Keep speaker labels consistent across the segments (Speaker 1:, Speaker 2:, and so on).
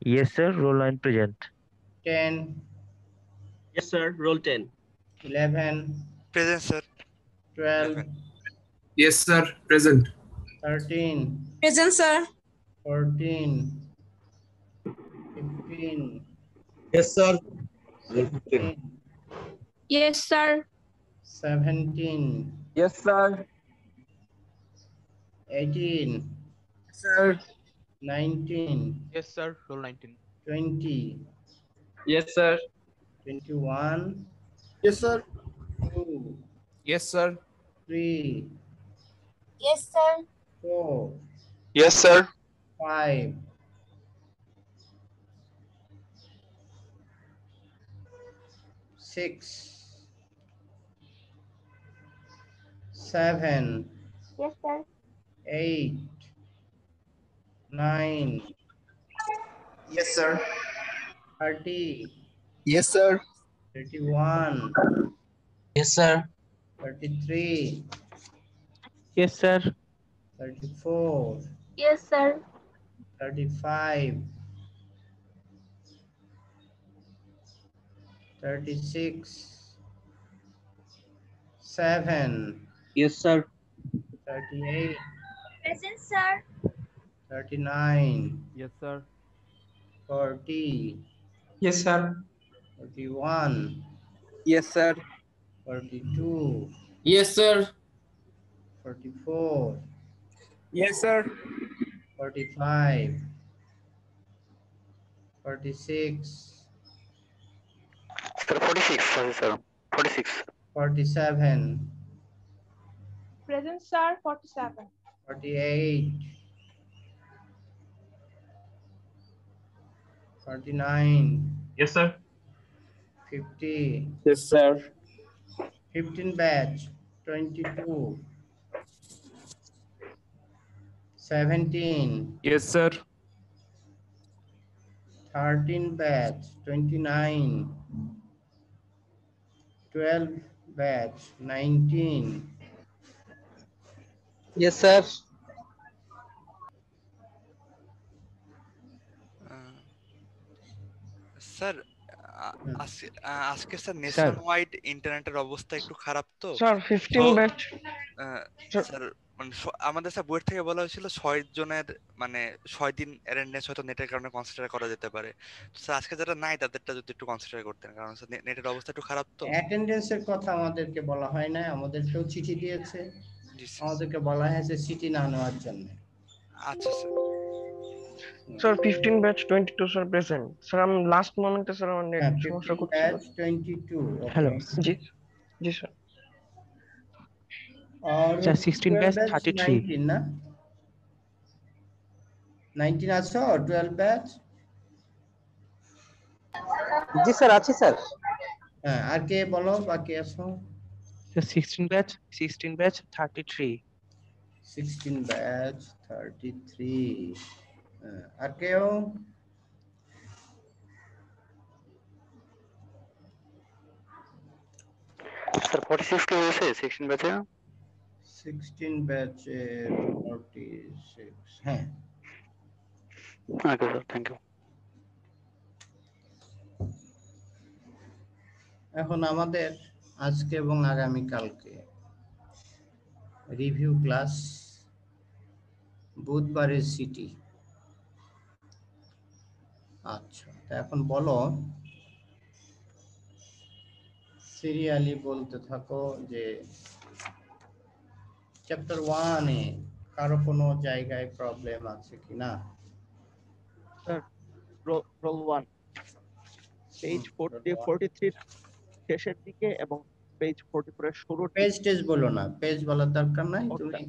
Speaker 1: Yes, sir. Roll line present.
Speaker 2: 10,
Speaker 3: Yes, sir. Roll 10.
Speaker 2: 11,
Speaker 4: Present, sir.
Speaker 2: 12,
Speaker 4: 11.
Speaker 5: Yes, sir. Present.
Speaker 2: 13,
Speaker 6: Present, sir.
Speaker 2: 14, 15,
Speaker 7: Yes, sir.
Speaker 2: 16,
Speaker 8: Yes, sir.
Speaker 2: 17,
Speaker 7: Yes, sir.
Speaker 2: 18,
Speaker 7: Sir.
Speaker 2: 19,
Speaker 9: Yes, sir. Roll 19.
Speaker 2: 20,
Speaker 7: Yes, sir.
Speaker 2: 21,
Speaker 7: Yes, sir.
Speaker 2: 2,
Speaker 7: Yes, sir.
Speaker 2: 3,
Speaker 6: Yes, sir.
Speaker 2: 4,
Speaker 4: Yes, sir.
Speaker 2: 5, 6, 7,
Speaker 8: Yes, sir.
Speaker 2: 8, 9,
Speaker 7: Yes, sir.
Speaker 2: 30,
Speaker 7: Yes, sir.
Speaker 2: 31,
Speaker 7: Yes, sir.
Speaker 2: 33,
Speaker 1: Yes, sir.
Speaker 2: 34,
Speaker 8: Yes, sir.
Speaker 2: 35, 36, 7,
Speaker 7: Yes, sir.
Speaker 2: 38,
Speaker 6: Present, sir.
Speaker 2: 39,
Speaker 9: Yes, sir.
Speaker 2: 40,
Speaker 7: Yes, sir.
Speaker 2: 41,
Speaker 7: Yes, sir.
Speaker 2: 42,
Speaker 7: Yes, sir.
Speaker 2: 44,
Speaker 7: Yes, sir.
Speaker 2: 45, 46,
Speaker 4: Sir, 46. Sorry, sir. 46.
Speaker 2: 47,
Speaker 8: Present, sir. 47.
Speaker 2: 48, 49,
Speaker 7: Yes, sir.
Speaker 2: 50,
Speaker 7: Yes, sir.
Speaker 2: 15 batch, 22, 17,
Speaker 7: Yes, sir.
Speaker 2: 13 batch, 29, 12 batch, 19,
Speaker 7: Yes, sir.
Speaker 4: Sir আজকে sir
Speaker 1: Sir.
Speaker 4: Nation wide ইন্টারনেটের অবস্থা একটু খারাপ তো
Speaker 7: Sir,
Speaker 4: তো
Speaker 7: 15 batch. Sir.
Speaker 4: Sir মানে আমাদের sir বইয়ের থেকে বলা হয়েছিল 6 জনের মানে 6 দিন অ্যাটেন্ডেন্স হয়তো নেটের কারণে কনসিডার করা যেতে পারে। তো স্যার আজকে যারা নাই তাদেরটা যদি একটু কনসিডার করতেন, কারণ স্যার নেটের অবস্থা একটু খারাপ তো।
Speaker 2: অ্যাটেন্ডেন্সের কথা আমাদেরকে বলা হয় না, আমাদেরকেও চিঠি দিয়েছে,
Speaker 4: জি স্যার।
Speaker 2: আমাদেরকে বলা হয়েছে চিঠি না নেওয়ার জন্য।
Speaker 4: আচ্ছা sir.
Speaker 7: Sir, 15 batch 22 sir present. Sir, I'm last moment sir আমার নেট
Speaker 2: হ্যাঁ,
Speaker 7: সমস্যা
Speaker 2: 15
Speaker 7: করছিল।
Speaker 2: batch 22,
Speaker 1: Hello.
Speaker 2: okay.
Speaker 7: জি জি স্যার।
Speaker 2: আর
Speaker 1: Sir, 16
Speaker 2: 12
Speaker 1: batch
Speaker 2: batch
Speaker 1: 33.
Speaker 2: 19 না? 19 আছো 12 batch?
Speaker 10: জি স্যার, আছি স্যার।
Speaker 2: হ্যাঁ, আর কে বলো বাকি আছো?
Speaker 1: Sir, 16 batch 33.
Speaker 2: 16 batch 33, আর কেউ?
Speaker 4: স্যার 46 কে হয়েছে 16 ব্যাচে?
Speaker 2: 16 batch 46, হ্যাঁ।
Speaker 4: Okay sir, thank you.
Speaker 2: এখন আমাদের আজকে এবং আগামী কালকে রিভিউ ক্লাস, বুধবারের সিটি। আচ্ছা, তা এখন বলো, সিরিয়ালি বলতে থাকো যে চ্যাপ্টার 1 এ কারো কোনো জায়গায় প্রবলেম আছে কিনা?
Speaker 9: স্যার রোল 1 পেজ 43 শেষের দিকে এবং পেজ 44 এর শুরুর
Speaker 2: পেজ
Speaker 9: দিকে।
Speaker 2: টেজ বলো না, পেজ বলার দরকার নাই,
Speaker 9: Okay.
Speaker 2: তুমি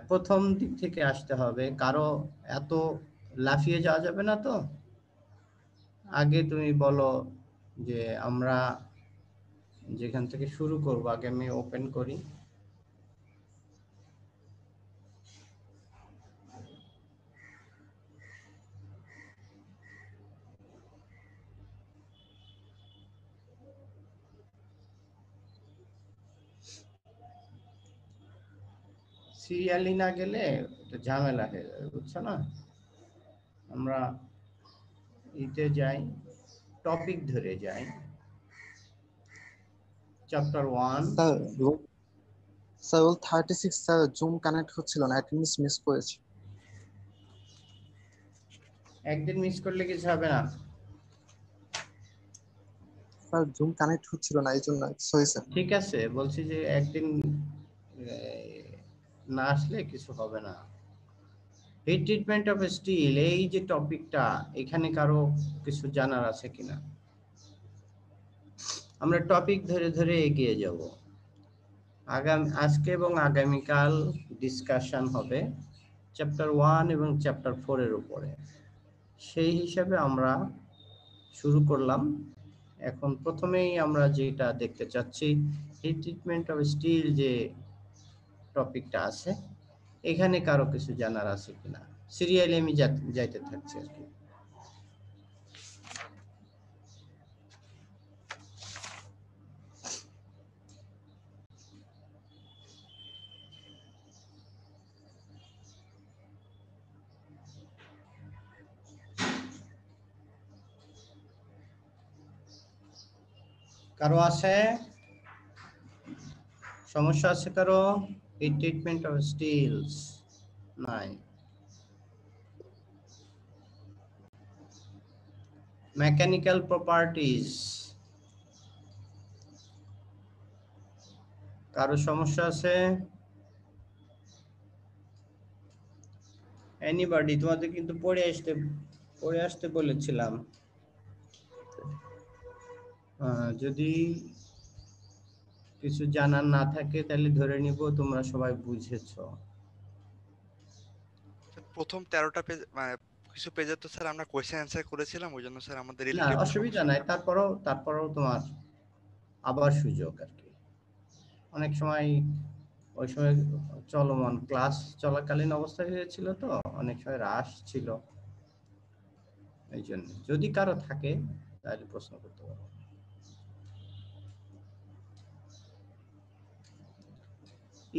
Speaker 2: প্রথম দিক থেকে আসতে হবে, কারো এত লাফিয়ে যাওয়া যাবে না। তো আগে তুমি বলো যে আমরা যেখান থেকে শুরু করব, আগে আমি ওপেন করি। সিরিয়ালি না গেলে তো ঝামেলা হয়ে যাবে, বুঝছো না? আমরা ইতে যাই, টপিক ধরে যাই। Chapter 1।
Speaker 10: Sir 36 sir zoom connect হচ্ছিল না, অ্যাটেন্ডেন্স মিস করেছি।
Speaker 2: একদিন মিস করলে কিছু হবে না।
Speaker 10: স্যার জুম কানেক্ট হচ্ছিল না, এই জন্য সরি স্যার।
Speaker 2: ঠিক আছে, বলছি যে একদিন না আসলে কিছু হবে না। হিট ট্রিটমেন্ট অফ স্টিল, এই যে টপিকটা, এখানে কারো কিছু জানার আছে কিনা? আমরা টপিক ধরে ধরে এগিয়ে যাব। আজকে এবং আগামীকাল ডিসকাশন হবে চ্যাপ্টার 1 এবং চ্যাপ্টার 4 এর উপরে। সেই হিসাবে আমরা শুরু করলাম। এখন প্রথমেই আমরা যেটা দেখতে চাচ্ছি, হিট ট্রিটমেন্ট অফ স্টিল যে টপিকটা আছে, এখানে কারো কিছু জানার আছে কিনা। সিরিয়ালি আমি যাইতে থাকছি আর কি। কারো আছে সমস্যা? আছে কারো? হিট ট্রিটমেন্ট অফ স্টিলস নাই। মেকানিক্যাল প্রপার্টিজ, কারো সমস্যা আছে? এনিবডি? তোমাদের কিন্তু পড়ে আসতে বলেছিলাম। যদি কিছু জানার না থাকে তাহলে ধরে নিব তোমরা সবাই বুঝেছো।
Speaker 4: প্রথম 13টা পেজ মানে কিছু পেজে তো স্যার আমরা কোশ্চেন অ্যানসার করেছিলাম, ওই জন্য স্যার আমাদের
Speaker 2: না,
Speaker 4: রিলেটিভ
Speaker 2: অসুবিধা নাই। তারপরেও তোমার আবার সুযোগ আর কি। অনেক সময় ওই সময় চলমান ক্লাস চলাকালীন অবস্থায় হয়েছিল, তো অনেক সময় রাশ ছিল, এই জন্য যদি কারো থাকে তাহলে প্রশ্ন করতে পারো।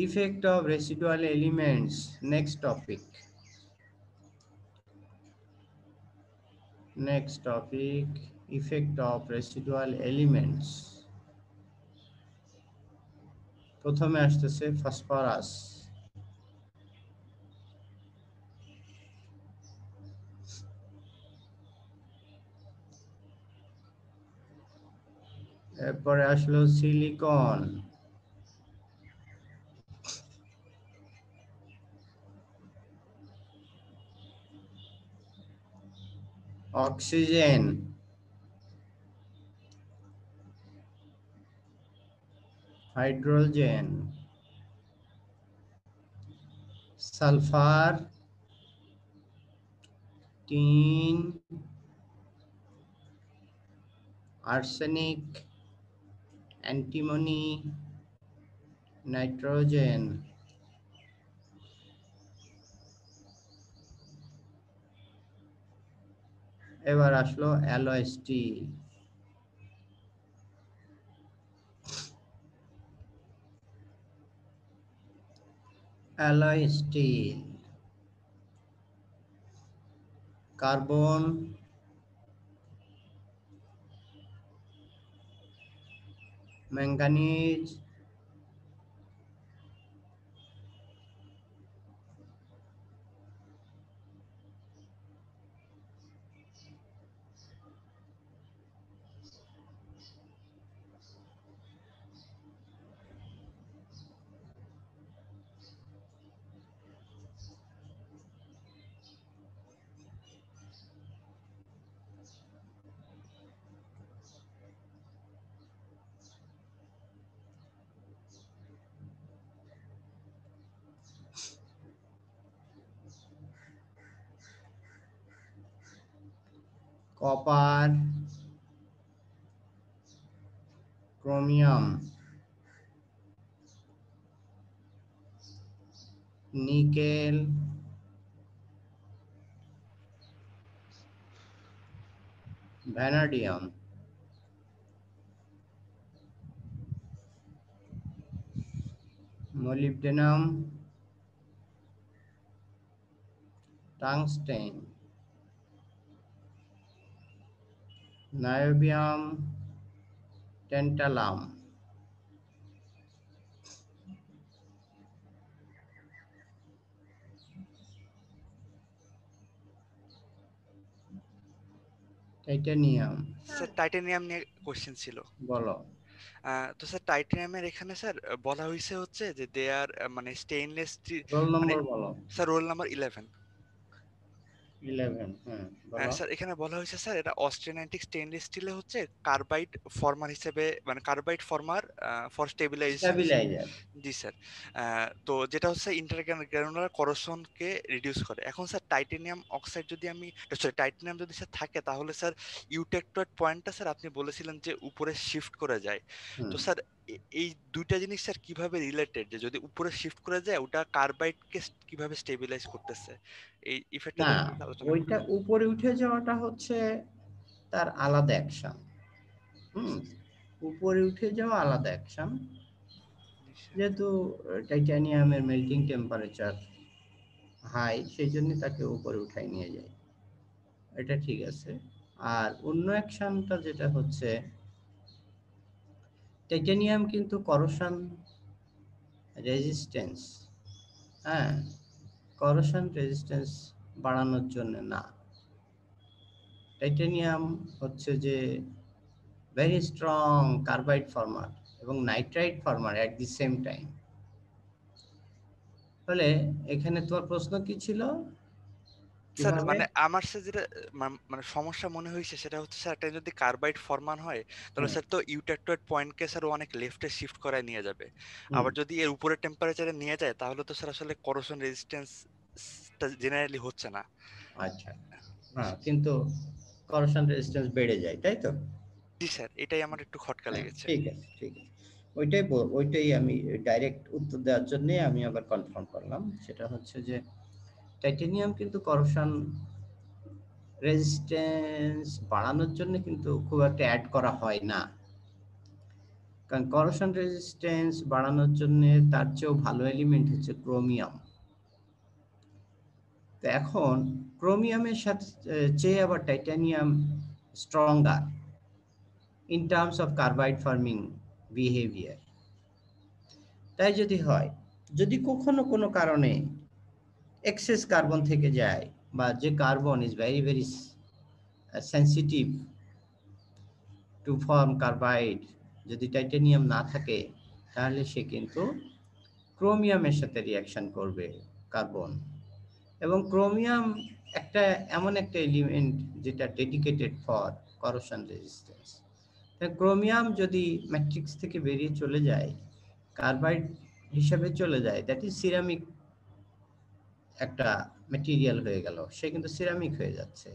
Speaker 2: Effect of residual elements, next topic. Effect of residual elements. প্রথমে আসতেছে ফসফরাস। এরপরে আসলো silicon, oxygen, hydrogen, sulphur, tin, arsenic, antimony, nitrogen. এবার আসলো alloy steel. Alloy steel, carbon, manganese, copper, chromium, nickel, vanadium, molybdenum, tungsten, niobium tantalum, titanium.
Speaker 4: Sir titanium নিয়ে question ছিল।
Speaker 2: বলো।
Speaker 4: তো স্যার টাইটানিয়ামের এখানে স্যার বলা হয়েছে হচ্ছে যে দে আর মানে স্টেইনলেস স্টিল,
Speaker 2: রোল
Speaker 4: মানে
Speaker 2: নম্বর বলো।
Speaker 4: Sir roll number 11।
Speaker 2: 11, হ্যাঁ বলো।
Speaker 4: স্যার এখানে বলা হয়েছে স্যার এটা অস্ট্রেনাইটিক স্টেইনলেস স্টিলে হচ্ছে কার্বাইড ফর্মার হিসেবে, মানে carbide former for stabilisation.
Speaker 2: Stabiliser.
Speaker 4: G sir. তো যেটা হচ্ছে ইন্টারগ্রানুলার করোশনকে রিডিউস করে। এখন স্যার টাইটানিয়াম অক্সাইড যদি আমি, সরি টাইটানিয়াম যদি স্যার থাকে তাহলে স্যার ইউটেক্টয়েড পয়েন্টটা স্যার আপনি বলেছিলেন যে উপরে শিফট করে যায়। তো স্যার এই দুইটা জিনিস স্যার কিভাবে রিলেটেড, যে যদি উপরে শিফট করে যায় ওটা কার্বাইডকে কিভাবে স্টেবিলাইজ করতেছে, এই ইফেক্টটা
Speaker 2: না,
Speaker 4: একটু আলোচনা
Speaker 2: ওইটা
Speaker 4: করবেন?
Speaker 2: উপরে উঠে যাওয়াটা হচ্ছে তার আলাদা অ্যাকশন। উপরে উঠে যাওয়া আলাদা অ্যাকশন, যেহেতু টাইটানিয়ামের মেল্টিং টেম্পারেচার হাই, সেই জন্য তাকে উপরে উঠাই নিয়ে যায়, এটা ঠিক আছে। আর অন্য অ্যাকশনটা যেটা হচ্ছে, টাইটানিয়াম কিন্তু করোশন রেজিস্ট্যান্স, হ্যাঁ, করোশন রেজিস্ট্যান্স বাড়ানোর জন্য না। টাইটানিয়াম হচ্ছে যে ভেরি স্ট্রং কার্বাইড ফর্মার এবং nitrite former at the same time. তাহলে এখানে তোমার প্রশ্ন কি ছিল?
Speaker 4: স্যার
Speaker 2: কিভাবে?
Speaker 4: মানে আমার স্যার যেটা মানে সমস্যা মনে হয়েছে সেটা হচ্ছে স্যার একটা যদি কার্বাইড ফরমান হয় তাহলে স্যার তো ইউটেক্টয়েড পয়েন্টকে স্যার অনেক লেফটে শিফট করায় নিয়ে যাবে। আবার যদি এর উপরে টেম্পারেচারে নিয়ে যায় তাহলে তো স্যার আসলে করোশন রেজিস্ট্যান্সটা জেনারেলি হচ্ছে না।
Speaker 2: আচ্ছা, হ্যাঁ, কিন্তু করোশন রেজিস্ট্যান্স বেড়ে যায়, তাই তো?
Speaker 4: জি স্যার, এটাই আমার একটু খটকা লেগেছে।
Speaker 2: ঠিক আছে, ঠিক আছে। ওইটাই আমি ডাইরেক্ট উত্তর দেওয়ার জন্য আমি আবার কনফার্ম করলাম। সেটা হচ্ছে যে টাইটানিয়াম কিন্তু করোশন রেজিস্ট্যান্স বাড়ানোর জন্য কিন্তু খুব একটা অ্যাড করা হয় না, কারণ করোশন রেজিস্ট্যান্স বাড়ানোর জন্য তার চেয়েও ভালো এলিমেন্ট হচ্ছে ক্রোমিয়াম। তো এখন ক্রোমিয়ামের সাথে চেয়ে আবার titanium stronger in terms of carbide farming behaviour. তাই যদি হয়, যদি কখনো কোনো কারণে এক্সেস কার্বন থেকে যায়, বা যে carbon is very very sensitive to form carbide, যদি টাইটানিয়াম না থাকে তাহলে সে কিন্তু ক্রোমিয়ামের সাথে রিয়াকশন করবে কার্বন। এবং ক্রোমিয়াম এমন একটা এলিমেন্ট যেটা dedicated for corrosion resistance. Chromium যদি ম্যাট্রিক্স থেকে বেরিয়ে চলে যায়, কার্বাইড হিসাবে চলে যায়, দ্যাট ইজ সিরামিক একটা ম্যাটেরিয়াল হয়ে গেল, সে কিন্তু সিরামিক হয়ে যাচ্ছে,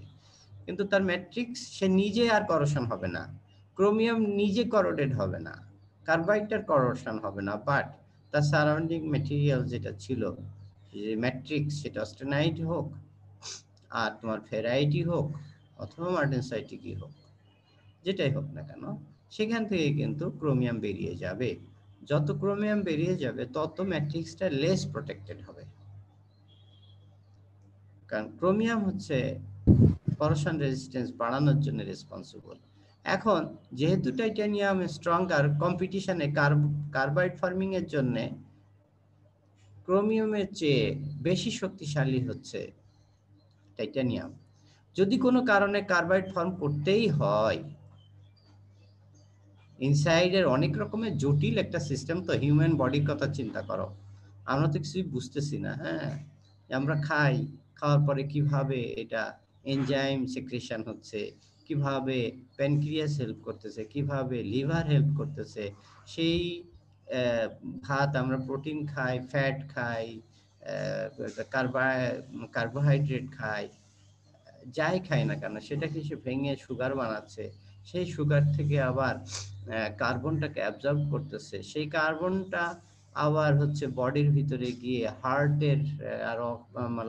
Speaker 2: কিন্তু তার ম্যাট্রিক্স সে নিজে আর করোশন হবে না, ক্রোমিয়াম নিজে করোডেড হবে না, কার্বাইডটার করোশন হবে না, বাট তার সারাউন্ডিং ম্যাটেরিয়াল যেটা ছিল, যে ম্যাট্রিক্স, সেটা অস্টেনাইট হোক আর তোমার ফেরাইটি হোক অথবা মার্টেনসাইটিকই হোক, যেটাই হোক না কেন, সেখান থেকে কিন্তু ক্রোমিয়াম বেরিয়ে যাবে। যত ক্রোমিয়াম বেরিয়ে যাবে তত ম্যাট্রিক্সটা লেস প্রোটেক্টেড হবে, কারণ ক্রোমিয়াম হচ্ছে করোশন রেজিস্ট্যান্স বাড়ানোর জন্য রেসপন্সিবল। এখন যেহেতু টাইটানিয়াম স্ট্রঙ্গার কম্পিটিশনে কার্বাইড ফার্মিং এর জন্য ক্রোমিয়ামের চেয়ে বেশি শক্তিশালী হচ্ছে টাইটানিয়াম। যদি কোনো কারণে কার্বাইড ফর্ম করতেই হয়, ইনসাইডের অনেক রকমের জটিল একটা সিস্টেম, তো হিউম্যান বডির কথা চিন্তা করো, আমরা তো কিছুই বুঝতেছি না। হ্যাঁ, আমরা খাওয়ার পরে কিভাবে এটা এনজাইম সেক্রেশন হচ্ছে, কিভাবে প্যানক্রিয়াস হেল্প করতেছে, কিভাবে লিভার হেল্প করতেছে, সেই ভাত আমরা প্রোটিন খাই, ফ্যাট খাই, কার্বোহাইড্রেট খাই, যাই খাই না কেন সেটাকে সে ভেঙে সুগার বানাচ্ছে, সেই সুগার থেকে আবার কার্বনটাকে অ্যাবজর্ব করতেছে, সেই কার্বনটা আবার হচ্ছে বডির ভিতরে গিয়ে হার্টের আর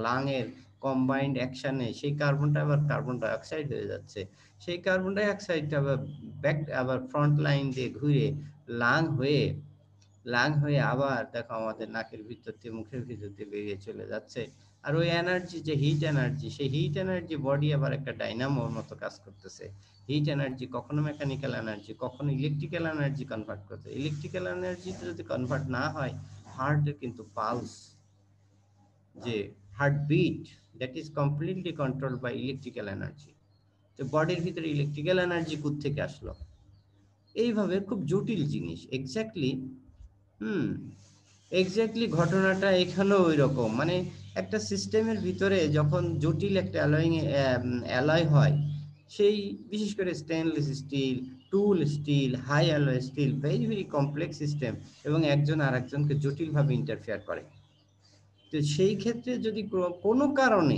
Speaker 2: লাংয়ের কম্বাইন্ড অ্যাকশনে সেই কার্বনটা আবার কার্বন ডাইঅক্সাইড হয়ে যাচ্ছে, সেই কার্বন ডাইঅক্সাইডটা আবার ফ্রন্ট লাইন দিয়ে ঘুরে লাং হয়ে আবার দেখো আমাদের নাকের ভিতর দিয়ে মুখের ভিতর দিয়ে বেরিয়ে চলে যাচ্ছে, আর ওই এনার্জি যে হিট এনার্জি, সেই হিট এনার্জি বডি আবার একটা ডাইনামোর মতো কাজ করতেছে। হিট এনার্জি কখনো মেকানিক্যাল এনার্জি, কখনো ইলেকট্রিক্যাল এনার্জি কনভার্ট করতে। ইলেকট্রিক্যাল এনার্জি যদি কনভার্ট না হয়, হার্টের কিন্তু পালস, যে heartbeat, that is completely control by electrical energy. তো বডির ভিতরে ইলেকট্রিক্যাল এনার্জি কোথা থেকে আসলো? এইভাবে খুব জটিল জিনিস। এক্স্যাক্টলি এক্স্যাক্টলি ঘটনাটা এখানেও ওই রকম, মানে একটা সিস্টেমের ভিতরে যখন জটিল একটা অ্যালয় হয়, সেই বিশেষ করে stainless steel, tool steel, high alloy steel, very very complex system, এবং একজন আর একজনকে জটিলভাবে ইন্টারফেয়ার করে। তো সেই ক্ষেত্রে যদি কোনো কারণে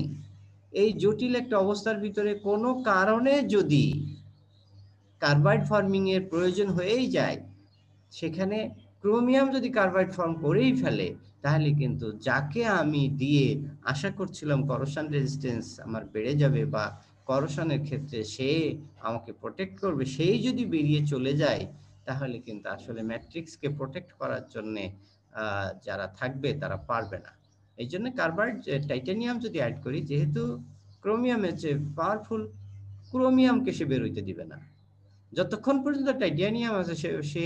Speaker 2: এই জটিল একটা অবস্থার ভিতরে কোনো কারণে যদি কার্বাইড ফর্মিং এর প্রয়োজন হয়েই যায়, সেখানে ক্রোমিয়াম যদি কার্বাইড ফর্ম করেই ফেলে, তাহলে কিন্তু যাকে আমি দিয়ে আশা করছিলাম করোশন রেজিস্ট্যান্স আমার বেড়ে যাবে বা করোশনের ক্ষেত্রে সে আমাকে প্রোটেক্ট করবে, সেই যদি বেরিয়ে চলে যায়, তাহলে কিন্তু আসলে ম্যাট্রিক্সকে প্রোটেক্ট করার জন্য যারা থাকবে তারা পারবে না। এই জন্য কার্বাইড টাইটানিয়াম যদি অ্যাড করি, যেহেতু ক্রোমিয়ামের চেয়ে পাওয়ারফুল, ক্রোমিয়ামকে সে বেরোইতে দিবে না। যতক্ষণ পর্যন্ত টাইটানিয়াম আছে, সে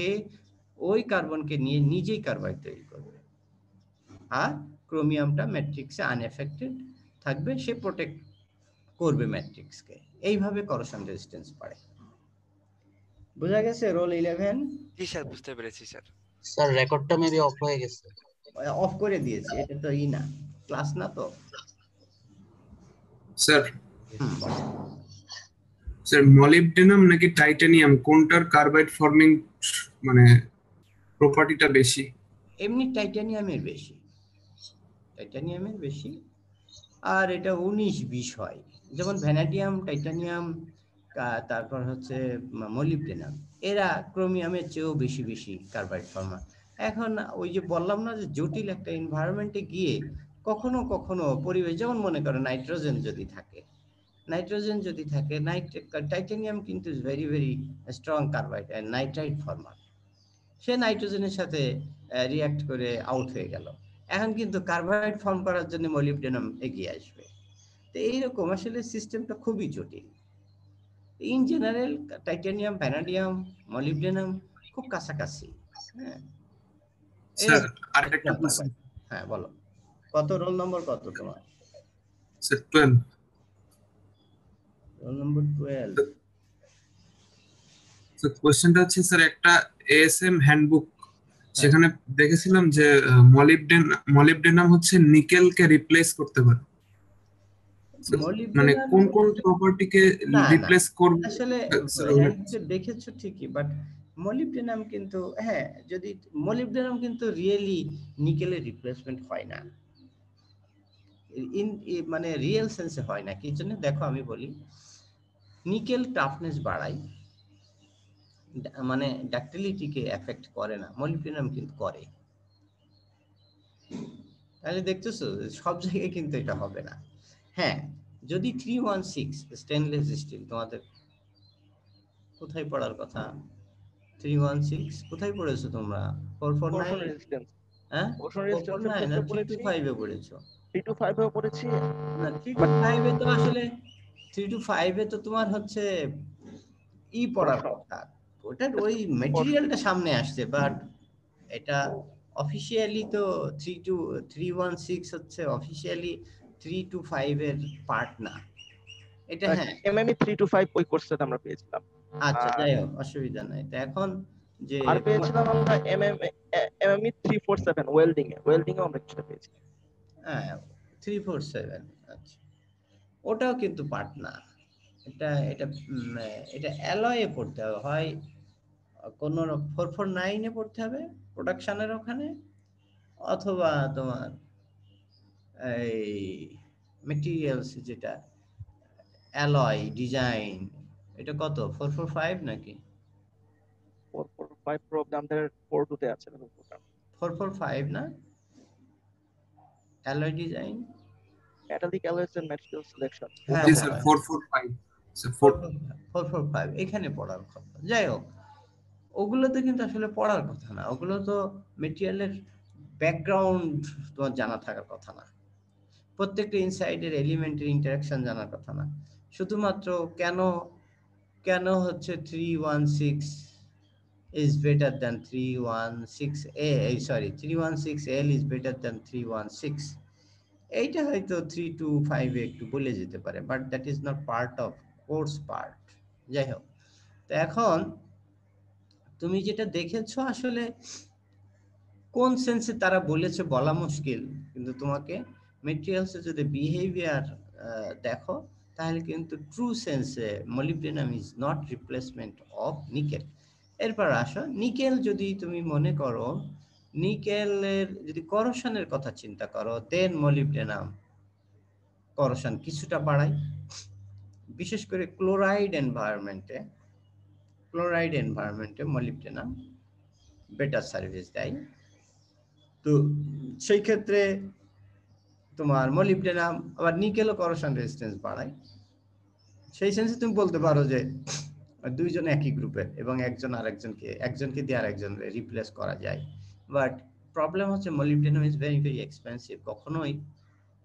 Speaker 2: ওই কার্বনকে নিয়ে নিজেই কার্বাইড তৈরি করবে, আর ক্রোমিয়ামটা ম্যাট্রিক্সে আনএফেক্টেড থাকবে, সে প্রোটেক্ট করবে ম্যাট্রিক্সকে। এইভাবে করোশন রেজিস্ট্যান্স বাড়ে। বোঝা গেছে রোল 11?
Speaker 4: জি স্যার, বুঝতে পেরেছি স্যার।
Speaker 10: স্যার রেকর্ডটা মেবি অফ হয়ে গেছে।
Speaker 2: অফ করে দিয়েছি, এটা তো না ক্লাস না তো।
Speaker 5: স্যার
Speaker 2: বলো।
Speaker 5: স্যার মলিবডেনাম নাকি টাইটানিয়াম কোনটার কার্বাইড ফর্মিং মানে প্রপার্টিটা বেশি?
Speaker 2: এমনি টাইটানিয়ামের বেশি, টাইটানিয়ামের বেশি। আর এটা 19-20 হয়, যেমন ভ্যানাডিয়াম, টাইটানিয়াম, তারপর হচ্ছে মলিবডেনাম, এরা ক্রোমিয়ামের চেয়েও বেশি বেশি কার্বাইড ফর্মার। এখন ওই যে বললাম না, যে জটিল একটা এনভায়রনমেন্টে গিয়ে কখনো কখনো পরিবেশ, যেমন মনে করো নাইট্রোজেন যদি থাকে, টাইটানিয়াম কিন্তু very very strong carbide nitrite former, সে নাইট্রোজেনের সাথে রিঅ্যাক্ট করে আউট হয়ে গেল। এখন কিন্তু কার্বাইড ফর্ম করার জন্য মলিবডেনাম এগিয়ে আসবে। তো এইরকম আসলে সিস্টেমটা খুবই জটিল। In general titanium, vanadium, molybdenum খুব কাছাকাছি। হ্যাঁ
Speaker 5: স্যার আরেকটা প্রশ্ন।
Speaker 2: হ্যাঁ বলো, কত রোল নম্বর কত তোমার?
Speaker 5: স্যার 12।
Speaker 2: Roll number 12।
Speaker 5: স্যার কোশ্চেনটা হচ্ছে স্যার একটা এএসএম হ্যান্ডবুক, সেখানে দেখেছিলাম যে মলিবডেনাম হচ্ছে নিকেলকে রিপ্লেস করতে পারে। মানে কোন কোন প্রপার্টিকে রিপ্লেস করবে
Speaker 2: আসলে দেখেছো ঠিকই, বাট মলিবডেনাম কিন্তু, হ্যাঁ, যদি মলিবডেনাম কিন্তু রিয়েলি নিকেলের রিপ্লেসমেন্ট হয় না, মানে রিয়েল সেন্সে হয় না। কি জন্য দেখো আমি বলি, নিকেল টাফনেস বাড়ায়, মানে ডাক্টিলিটিকে এফেক্ট করে না, মলিবডেনাম কিন্তু করে। তাহলে দেখতেছো সব জায়গায় কিন্তু এটা হবে না। হ্যাঁ, যদি 316 স্টেনলেস স্টিল, তোমাদের কোথায় পড়ার কথা? 316 কোথায় পড়েছো তোমরা? 449? হ্যাঁ 449 না 325 এ পড়েছো?
Speaker 9: 325 এও পড়েছি
Speaker 2: না 325 এ তো আসলে 325 এ তো তোমার হচ্ছে পড়ার কথা, ওটার ওই ম্যাটেরিয়ালটা সামনে আসছে, বাট এটা অফিশিয়ালি তো 316 হচ্ছে অফিশিয়ালি 325 এর পার্ট না এটা। হ্যাঁ
Speaker 9: এমএমই 325 ওই কোর্সটাতে আমরা পেয়েছিলাম।
Speaker 2: আচ্ছা যাই হোক, অসুবিধা নাই। তো এখন যে
Speaker 9: আর পেয়েছিলাম আমরা এমএমই 347 ওয়েল্ডিং এ আমরা কিছু পেয়েছি।
Speaker 2: হ্যাঁ 347, আচ্ছা ওটাও কিন্তু পার্ট না। এটা এটা এটা অ্যালয়ে পড়তে হবে, হয় কোন 449 এ পড়তে হবে প্রোডাকশনের ওখানে, অথবা তোমার এই ম্যাটেরিয়ালস যেটা অ্যালয় ডিজাইন, এটা কত 445 নাকি
Speaker 9: 445 প্রো আমাদের 42 তে আছে এরকম প্রোগ্রাম।
Speaker 2: 445 না alloy design,
Speaker 9: metallic alloys and material selection.
Speaker 5: জি স্যার 445 স্যার
Speaker 2: 445 এখানে পড়ার কথা। যাই হোক, ওগুলোতে কিন্তু আসলে পড়ার কথা না, ওগুলো তো মেটেরিয়ালের ব্যাকগ্রাউন্ড তোমার জানা থাকার কথা না। প্রত্যেকটা ইনসাইডের এলিমেন্টের ইন্টারাকশন জানার কথা না, শুধুমাত্র কেন কেন হচ্ছে 316 is better than 316A, sorry 316L is better than 316, এইটা হয়তো 325 একটু বলে যেতে পারে, but that is not part of course part. যাই হোক, তো এখন তুমি যেটা দেখেছো আসলে কোন সেন্সে তারা বলেছে বলা মুশকিল, কিন্তু তোমাকে মেটেরিয়ালসে যদি বিহেভিয়ার দেখো তাহলে কিন্তু ট্রু সেন্সে molybdenum is not replacement of nickel. এরপর আসো, নিকেল যদি তুমি মনে করো, নিকেলের যদি করশনের কথা চিন্তা করো, দেন মলিবডেনাম করশন কিছুটা বাড়ায়, বিশেষ করে ক্লোরাইড এনভায়রনমেন্টে মলিবডেনাম বেটার সার্ভিস দেয়। তো সেই ক্ষেত্রে তোমার মলিবডেনাম আবার নিকেল ও করশন রেজিস্ট্যান্স বাড়ায়। সেই সেন্সে তুমি বলতে পারো যে দুইজন একই গ্রুপের এবং একজনকে দিয়ে আরেকজনকে রিপ্লেস করা যায়, বাট প্রবলেম হচ্ছে molybdenum is very very expensive.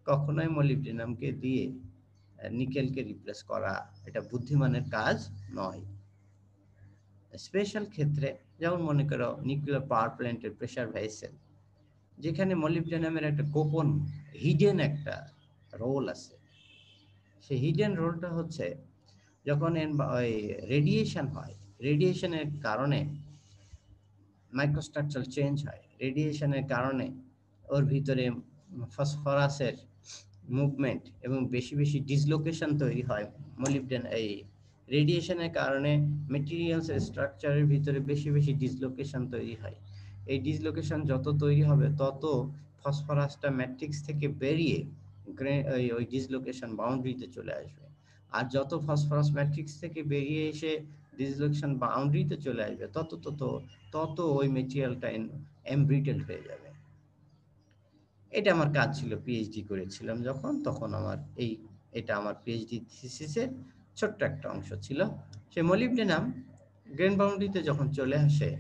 Speaker 2: কখনোই মলিবডেনামকে দিয়ে নিকেলকে রিপ্লেস করা এটা বুদ্ধিমানের কাজ নয়। স্পেশাল ক্ষেত্রে যেমন মনে করো নিউক্লিয়ার পাওয়ার প্ল্যান্টের প্রেসার ভেসেল, যেখানে মলিবডেনামের একটা গোপন হিডেন একটা রোল আছে। সেই হিডেন রোলটা হচ্ছে যখন রেডিয়েশন হয়, রেডিয়েশনের কারণে মাইক্রোস্ট্রাকচারাল চেঞ্জ হয়, রেডিয়েশনের কারণে ওর ভিতরে ফসফরাসের মুভমেন্ট এবং বেশি বেশি ডিসলোকেশন তৈরি হয়। রেডিয়েশনের কারণে মেটেরিয়ালসের স্ট্রাকচারের ভিতরে বেশি বেশি ডিসলোকেশন তৈরি হয়। এই ডিসলোকেশন যত তৈরি হবে তত ফসফরাসটা ম্যাট্রিক্স থেকে বেরিয়ে ওই ডিসলোকেশন বাউন্ডারিতে চলে আসবে। আর যত ফসফরাস ম্যাট্রিক্স থেকে বেরিয়ে এসে ডিসলোকেশন বাউন্ডারিতে চলে আসবে তত ওই মেটেরিয়ালটা এমব্রিটেলড হয়ে যাবে। এটা আমার কাজ ছিল, পিএইচডি করেছিলাম তখন এটা আমার পিএইচডি থিসিসের ছোট্ট একটা অংশ ছিল। সে মলিবডেনাম গ্রেন বাউন্ডারিতে যখন চলে আসে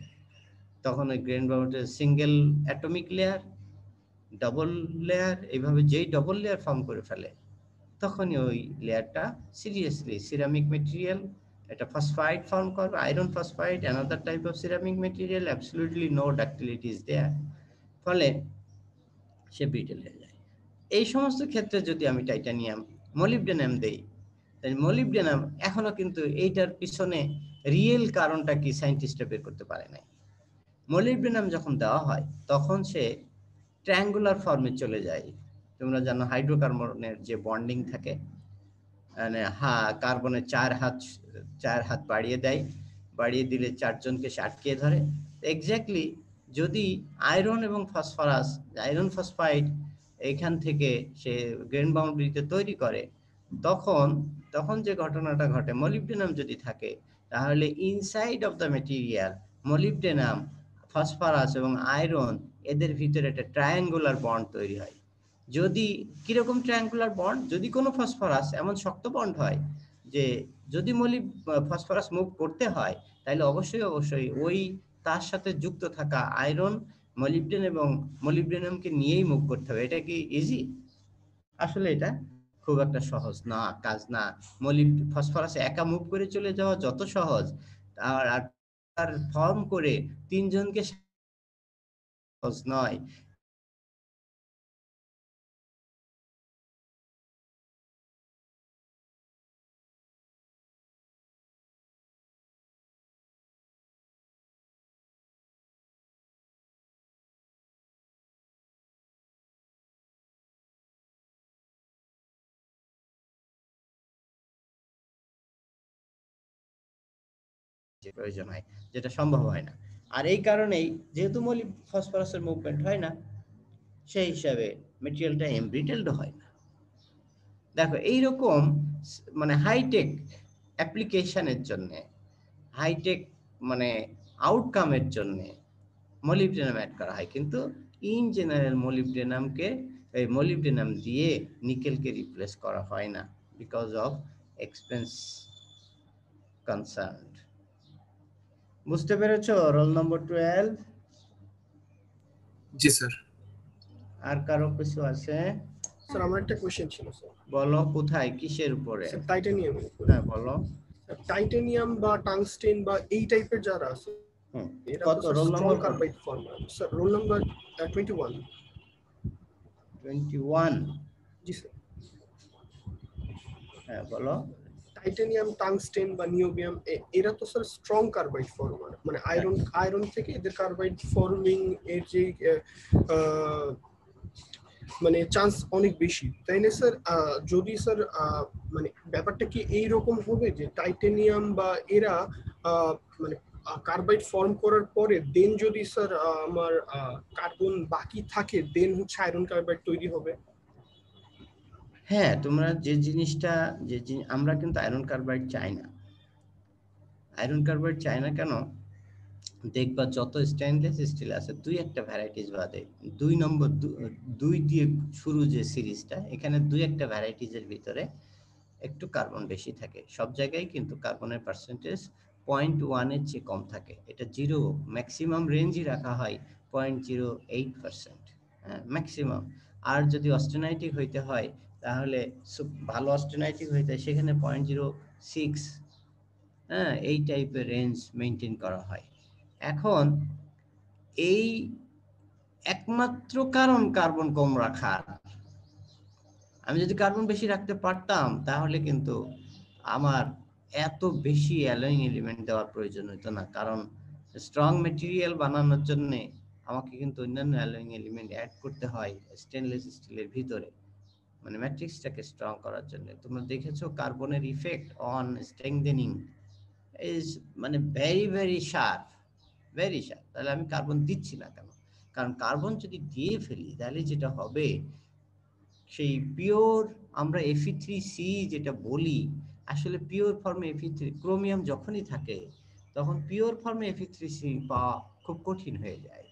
Speaker 2: তখন ওই গ্রেন বাউন্ডারিতে single atomic layer, double layer, এইভাবে যেই ডবল লেয়ার ফর্ম করে ফেলে তখনই ওই লেয়ারটা সিরিয়াসলি সিরামিক মেটেরিয়াল, এটা ফসফাইড ফর্ম করবে, iron phosphide, another type of ceramic material, absolutely no ductility is there, ফলে সে ব্রিটেল হয়ে যায়। এই সমস্ত ক্ষেত্রে যদি আমি টাইটানিয়াম মলিবডেনাম দেই, তাই মলিবডেনাম এখনো কিন্তু এইটার পিছনে রিয়েল কারণটা কি সায়েন্টিস্টরা বের করতে পারে নাই। মলিবডেনাম যখন দেওয়া হয় তখন সে ট্রায়াঙ্গুলার ফর্মে চলে যায়। তোমরা জানো হাইড্রোকার্বনের যে বন্ডিং থাকে, মানে কার্বনের চার হাত বাড়িয়ে দিলে চারজনকে সে আটকে ধরে। এক্স্যাক্টলি যদি আয়রন এবং ফসফরাস, আয়রন ফসফাইড এখান থেকে সে গ্রেন বাউন্ডারিতে তৈরি করে, তখন যে ঘটনাটা ঘটে, মলিবডেনাম যদি থাকে তাহলে inside of the material molybdenum, phosphorus এবং আয়রন এদের ভিতরে একটা ট্রায়াঙ্গুলার বন্ড তৈরি হয়। যদি কিরকম ট্রায়াঙ্গুলার বন্ড, যদি কোনো ফসফরাস এমন শক্ত বন্ড হয় যে যদি ফসফরাস মুভ করতে হয় তাহলে অবশ্যই ওই তার সাথে যুক্ত থাকা আয়রন, মলিবডেনামকে নিয়েই মুভ করতে হবে। এটা কি ইজি? আসলে এটা খুব একটা সহজ না, কাজ না। ফসফরাস একা মুভ করে চলে যাওয়া যত সহজ, আর ফর্ম করে তিনজনকে সহজ নয়। প্রয়োজন হয়, যেটা সম্ভব হয় না। আর এই কারণেই যেহেতু ফসফরাসের মুভমেন্ট হয় না, সেই হিসাবে মেটেরিয়ালটা এমব্রিটেলড হয় না। দেখো এইরকম মানে হাইটেক অ্যাপ্লিকেশনের জন্য, হাইটেক মানে আউটকামের জন্য মলিবডেনাম অ্যাড করা হয়, কিন্তু ইন জেনারেল মলিবডেনাম দিয়ে নিকেলকে রিপ্লেস করা হয় না বিকজ অফ এক্সপেন্স কনসার্ন। বুঝতে পেরেছো? Roll number 12।
Speaker 5: জি স্যার।
Speaker 2: আর কারো কিছু আছে?
Speaker 11: স্যার আমার একটা কোশ্চেন ছিল স্যার।
Speaker 2: বলো কোথায়, কিসের উপরে?
Speaker 11: Sir titanium.
Speaker 2: হ্যাঁ বলো।
Speaker 11: টাইটানিয়াম বা টাংস্টেন বা এই টাইপের যারা আছে এরা
Speaker 2: কত
Speaker 11: তো
Speaker 2: roll
Speaker 11: strong
Speaker 2: number?
Speaker 11: Carbide form. Sir roll number 21।
Speaker 2: 21?
Speaker 11: জি স্যার।
Speaker 2: হ্যাঁ বলো।
Speaker 11: টাইটানিয়াম, টাংস্টেন বা নিওবিয়াম এরা তো স্যার স্ট্রং কার্বাইড ফর্ম, মানে আয়রন থেকে এদের কার্বাইড ফর্মিং এর যে মানে চান্স অনেক বেশি, তাই না স্যার? যদি স্যার মানে ব্যাপারটা কি এই রকম হবে যে টাইটানিয়াম বা এরা মানে কার্বাইড ফর্ম করার পরে দেন যদি স্যার আমার কার্বন বাকি থাকে দেন হচ্ছে আয়রন কার্বাইড তৈরি হবে?
Speaker 2: হ্যাঁ, তোমরা যে জিনিসটা আমরা কিন্তু আয়রন কার্বাইড চাই না। আয়রন কার্বাইড চাই না কেন? দেখবা যত স্টেনলেস স্টিল আছে দুই একটা ভ্যারাইটিস বাদে 2 দিয়ে শুরু যে সিরিজটা, এখানে দুই একটা ভ্যারাইটিসের ভিতরে একটু কার্বন বেশি থাকে। সব জায়গায় কিন্তু কার্বনের পার্সেন্টেজ 0.1 এর চেয়ে কম থাকে। এটা 0 ম্যাক্সিমাম রেঞ্জই রাখা হয় 0.08%, হ্যাঁ ম্যাক্সিমাম। আর যদি অস্টেনাইটিক হইতে হয় তাহলে ভালো অস্টেনাইটিক হইতে হয় সেখানে 0.06, হ্যাঁ এই টাইপের রেঞ্জ মেনটেন করা হয়। এখন এই একমাত্র কারণ কার্বন কম রাখার, আমি যদি কার্বন বেশি রাখতে পারতাম তাহলে কিন্তু আমার এত বেশি অ্যালয়িং এলিমেন্ট দেওয়ার প্রয়োজন হতো না, কারণ স্ট্রং ম্যাটেরিয়াল বানানোর জন্য আমাকে কিন্তু অন্যান্য অ্যালয়িং এলিমেন্ট অ্যাড করতে হয় স্টেনলেস স্টিলের ভিতরে, মানে ম্যাট্রিক্সটাকে স্ট্রং করার জন্য। তোমরা দেখেছো কার্বনের ইফেক্ট অন স্ট্রেংথেনিং ইজ মানে very very sharp, very sharp. তাহলে আমি কার্বন দিচ্ছি না কেন? কারণ কার্বন যদি দিয়ে ফেলি তাহলে যেটা হবে, সেই পিওর আমরা Fe3C যেটা বলি, আসলে পিওর ফর্মে Fe3 ক্রোমিয়াম যখনই থাকে তখন পিওর ফর্মে Fe3C পাওয়া খুব কঠিন হয়ে যায়,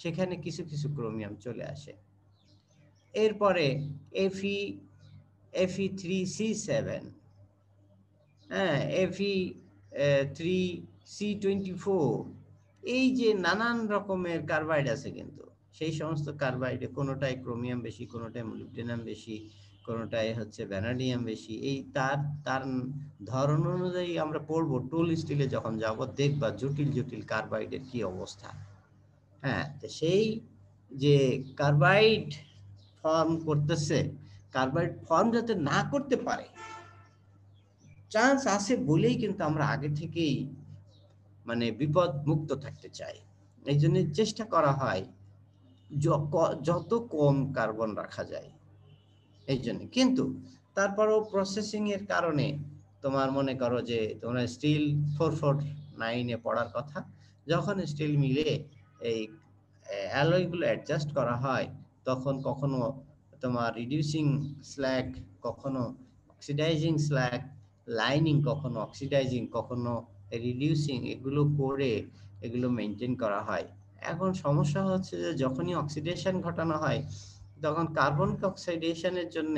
Speaker 2: সেখানে কিছু কিছু ক্রোমিয়াম চলে আসে। এরপরে Fe3C7, হ্যাঁ Fe3C24, এই যে নানান রকমের কার্বাইড আছে, কিন্তু সেই সমস্ত কার্বাইডে কোনোটায় ক্রোমিয়াম বেশি, কোনোটায় মলিবডেনাম বেশি, কোনোটায় হচ্ছে ভ্যানাডিয়াম বেশি। এই তার ধরন অনুযায়ী আমরা পড়বো টুল স্টিলে যখন যাব, দেখবা জটিল জটিল কার্বাইডের কি অবস্থা। হ্যাঁ, তো সেই যে কার্বাইড ফর্ম করতেছে, কার্বাইড ফর্ম যাতে না করতে পারে চান্স আছে বলেই কিন্তু আমরা আগে থেকেই মানে বিপদ মুক্ত থাকতে চাই। এই জন্য চেষ্টা করা হয় যত কম কার্বন রাখা যায় এই জন্য। কিন্তু তারপরও প্রসেসিং এর কারণে তোমার মনে করো যে তোমরা স্টিল 449-এ পড়ার কথা, যখন স্টিল মিলে এই অ্যালয়গুলো অ্যাডজাস্ট করা হয় তখন কখনো তোমার রিডিউসিং স্ল্যাগ, কখনো অক্সিডাইজিং স্ল্যাগ, লাইনিং কখনো অক্সিডাইজিং কখনো রিডিউসিং, এগুলো করে এগুলো মেনটেন করা হয়। এখন সমস্যা হচ্ছে যে যখনই অক্সিডেশন ঘটানো হয় তখন কার্বন অক্সিডেশনের জন্য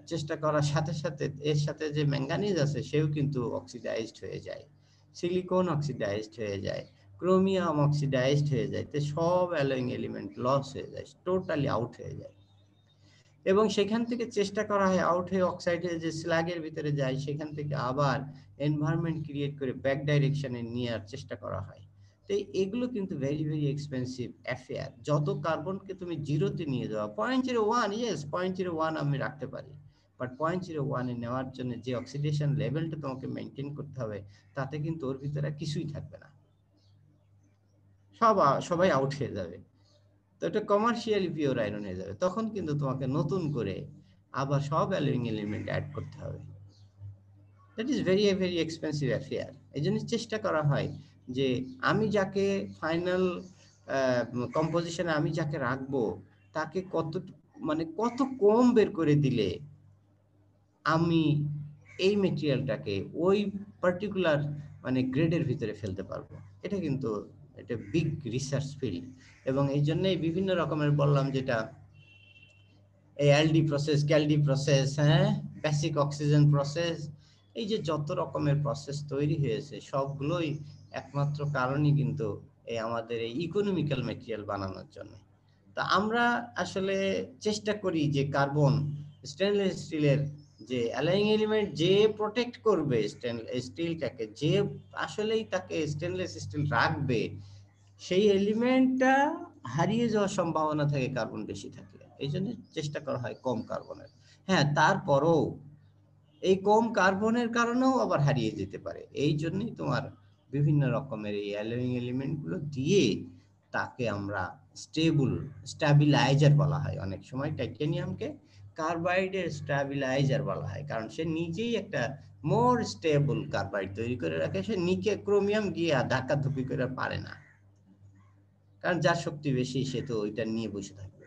Speaker 2: চেষ্টা করার সাথে সাথে এর সাথে যে ম্যাঙ্গানিজ আছে সেও কিন্তু অক্সিডাইজড হয়ে যায়, সিলিকন অক্সিডাইজড হয়ে যায়, ক্রোমিয়াম অক্সিডাইজড হয়ে যায়, তো সব অ্যালয়িং এলিমেন্ট লস হয়ে যায়, টোটালি আউট হয়ে যায়। এবং সেখান থেকে চেষ্টা করা হয় আউট হয়ে অক্সাইডে যে স্ল্যাগের ভিতরে যায় সেখান থেকে আবার এনভায়রনমেন্ট ক্রিয়েট করে ব্যাক ডাইরেকশনে নেওয়ার চেষ্টা করা হয়। তো এগুলো কিন্তু ভেরি ভেরি এক্সপেন্সিভ অ্যাফেয়ার। যত কার্বনকে তুমি জিরোতে নিয়ে যাওয়া, 0.01, ইয়েস 0.01 আমি রাখতে পারি, বাট 0.01-এ নেওয়ার জন্য যে অক্সিডেশন লেভেলটা তোমাকে মেনটেন করতে হবে তাতে কিন্তু ওর ভিতরে কিছুই থাকবে না, সবাই আউট হয়ে যাবে। তো এটা কমার্শিয়ালি পিওর আয়রন হয়ে যাবে, তখন কিন্তু তোমাকে নতুন করে আবার সব অ্যালয়িং এলিমেন্ট অ্যাড করতে হবে। That is very very expensive affair. এই জন্য চেষ্টা করা হয় যে আমি যাকে ফাইনাল কম্পোজিশনে আমি যাকে রাখবো তাকে কত কম বের করে দিলে আমি এই মেটেরিয়ালটাকে ওই পার্টিকুলার মানে গ্রেডের ভিতরে ফেলতে পারবো। এটা কিন্তু এটা বিগ রিসার্চ ফিল্ড, এবং এই জন্যই বিভিন্ন রকমের বললাম যেটা এই এলডি প্রসেস, ক্যালডি প্রসেস, হ্যাঁ বেসিক অক্সিজেন প্রসেস, এই যে যত রকমের প্রসেস তৈরি হয়েছে সবগুলোই একমাত্র কারণই কিন্তু এই আমাদের এই ইকোনমিক্যাল মেটেরিয়াল বানানোর জন্য। তো আমরা আসলে চেষ্টা করি যে কার্বন স্টেনলেস স্টিলের যে অ্যালাইং এলিমেন্ট যে প্রোটেক্ট করবে স্টিলটাকে, যে আসলেই তাকে স্টেনলেস স্টিল রাখবে, সেই এলিমেন্টটা হারিয়ে যাওয়ার সম্ভাবনা থাকে কার্বন বেশি থাকলে। এই জন্য চেষ্টা করা হয় কম কার্বনের। হ্যাঁ, তারপরও এই কম কার্বনের কারণেও আবার হারিয়ে যেতে পারে। এই জন্যই তোমার বিভিন্ন রকমের এই অ্যালোয়িং এলিমেন্টগুলো দিয়ে তাকে আমরা স্ট্যাবিলাইজার বলা হয়। অনেক সময় টাইটেনিয়ামকে কার্বাইডের স্ট্যাবিলাইজার বলা হয়, কারণ সে নিজেই একটা মোর স্টেবল কার্বাইড তৈরি করে রাখে। সে নিকে ক্রোমিয়াম গিয়ে ধাক্কাধুক্কি করে পারে না, কারণ যার শক্তি বেশি সে তো ওইটা নিয়ে বসে থাকবে,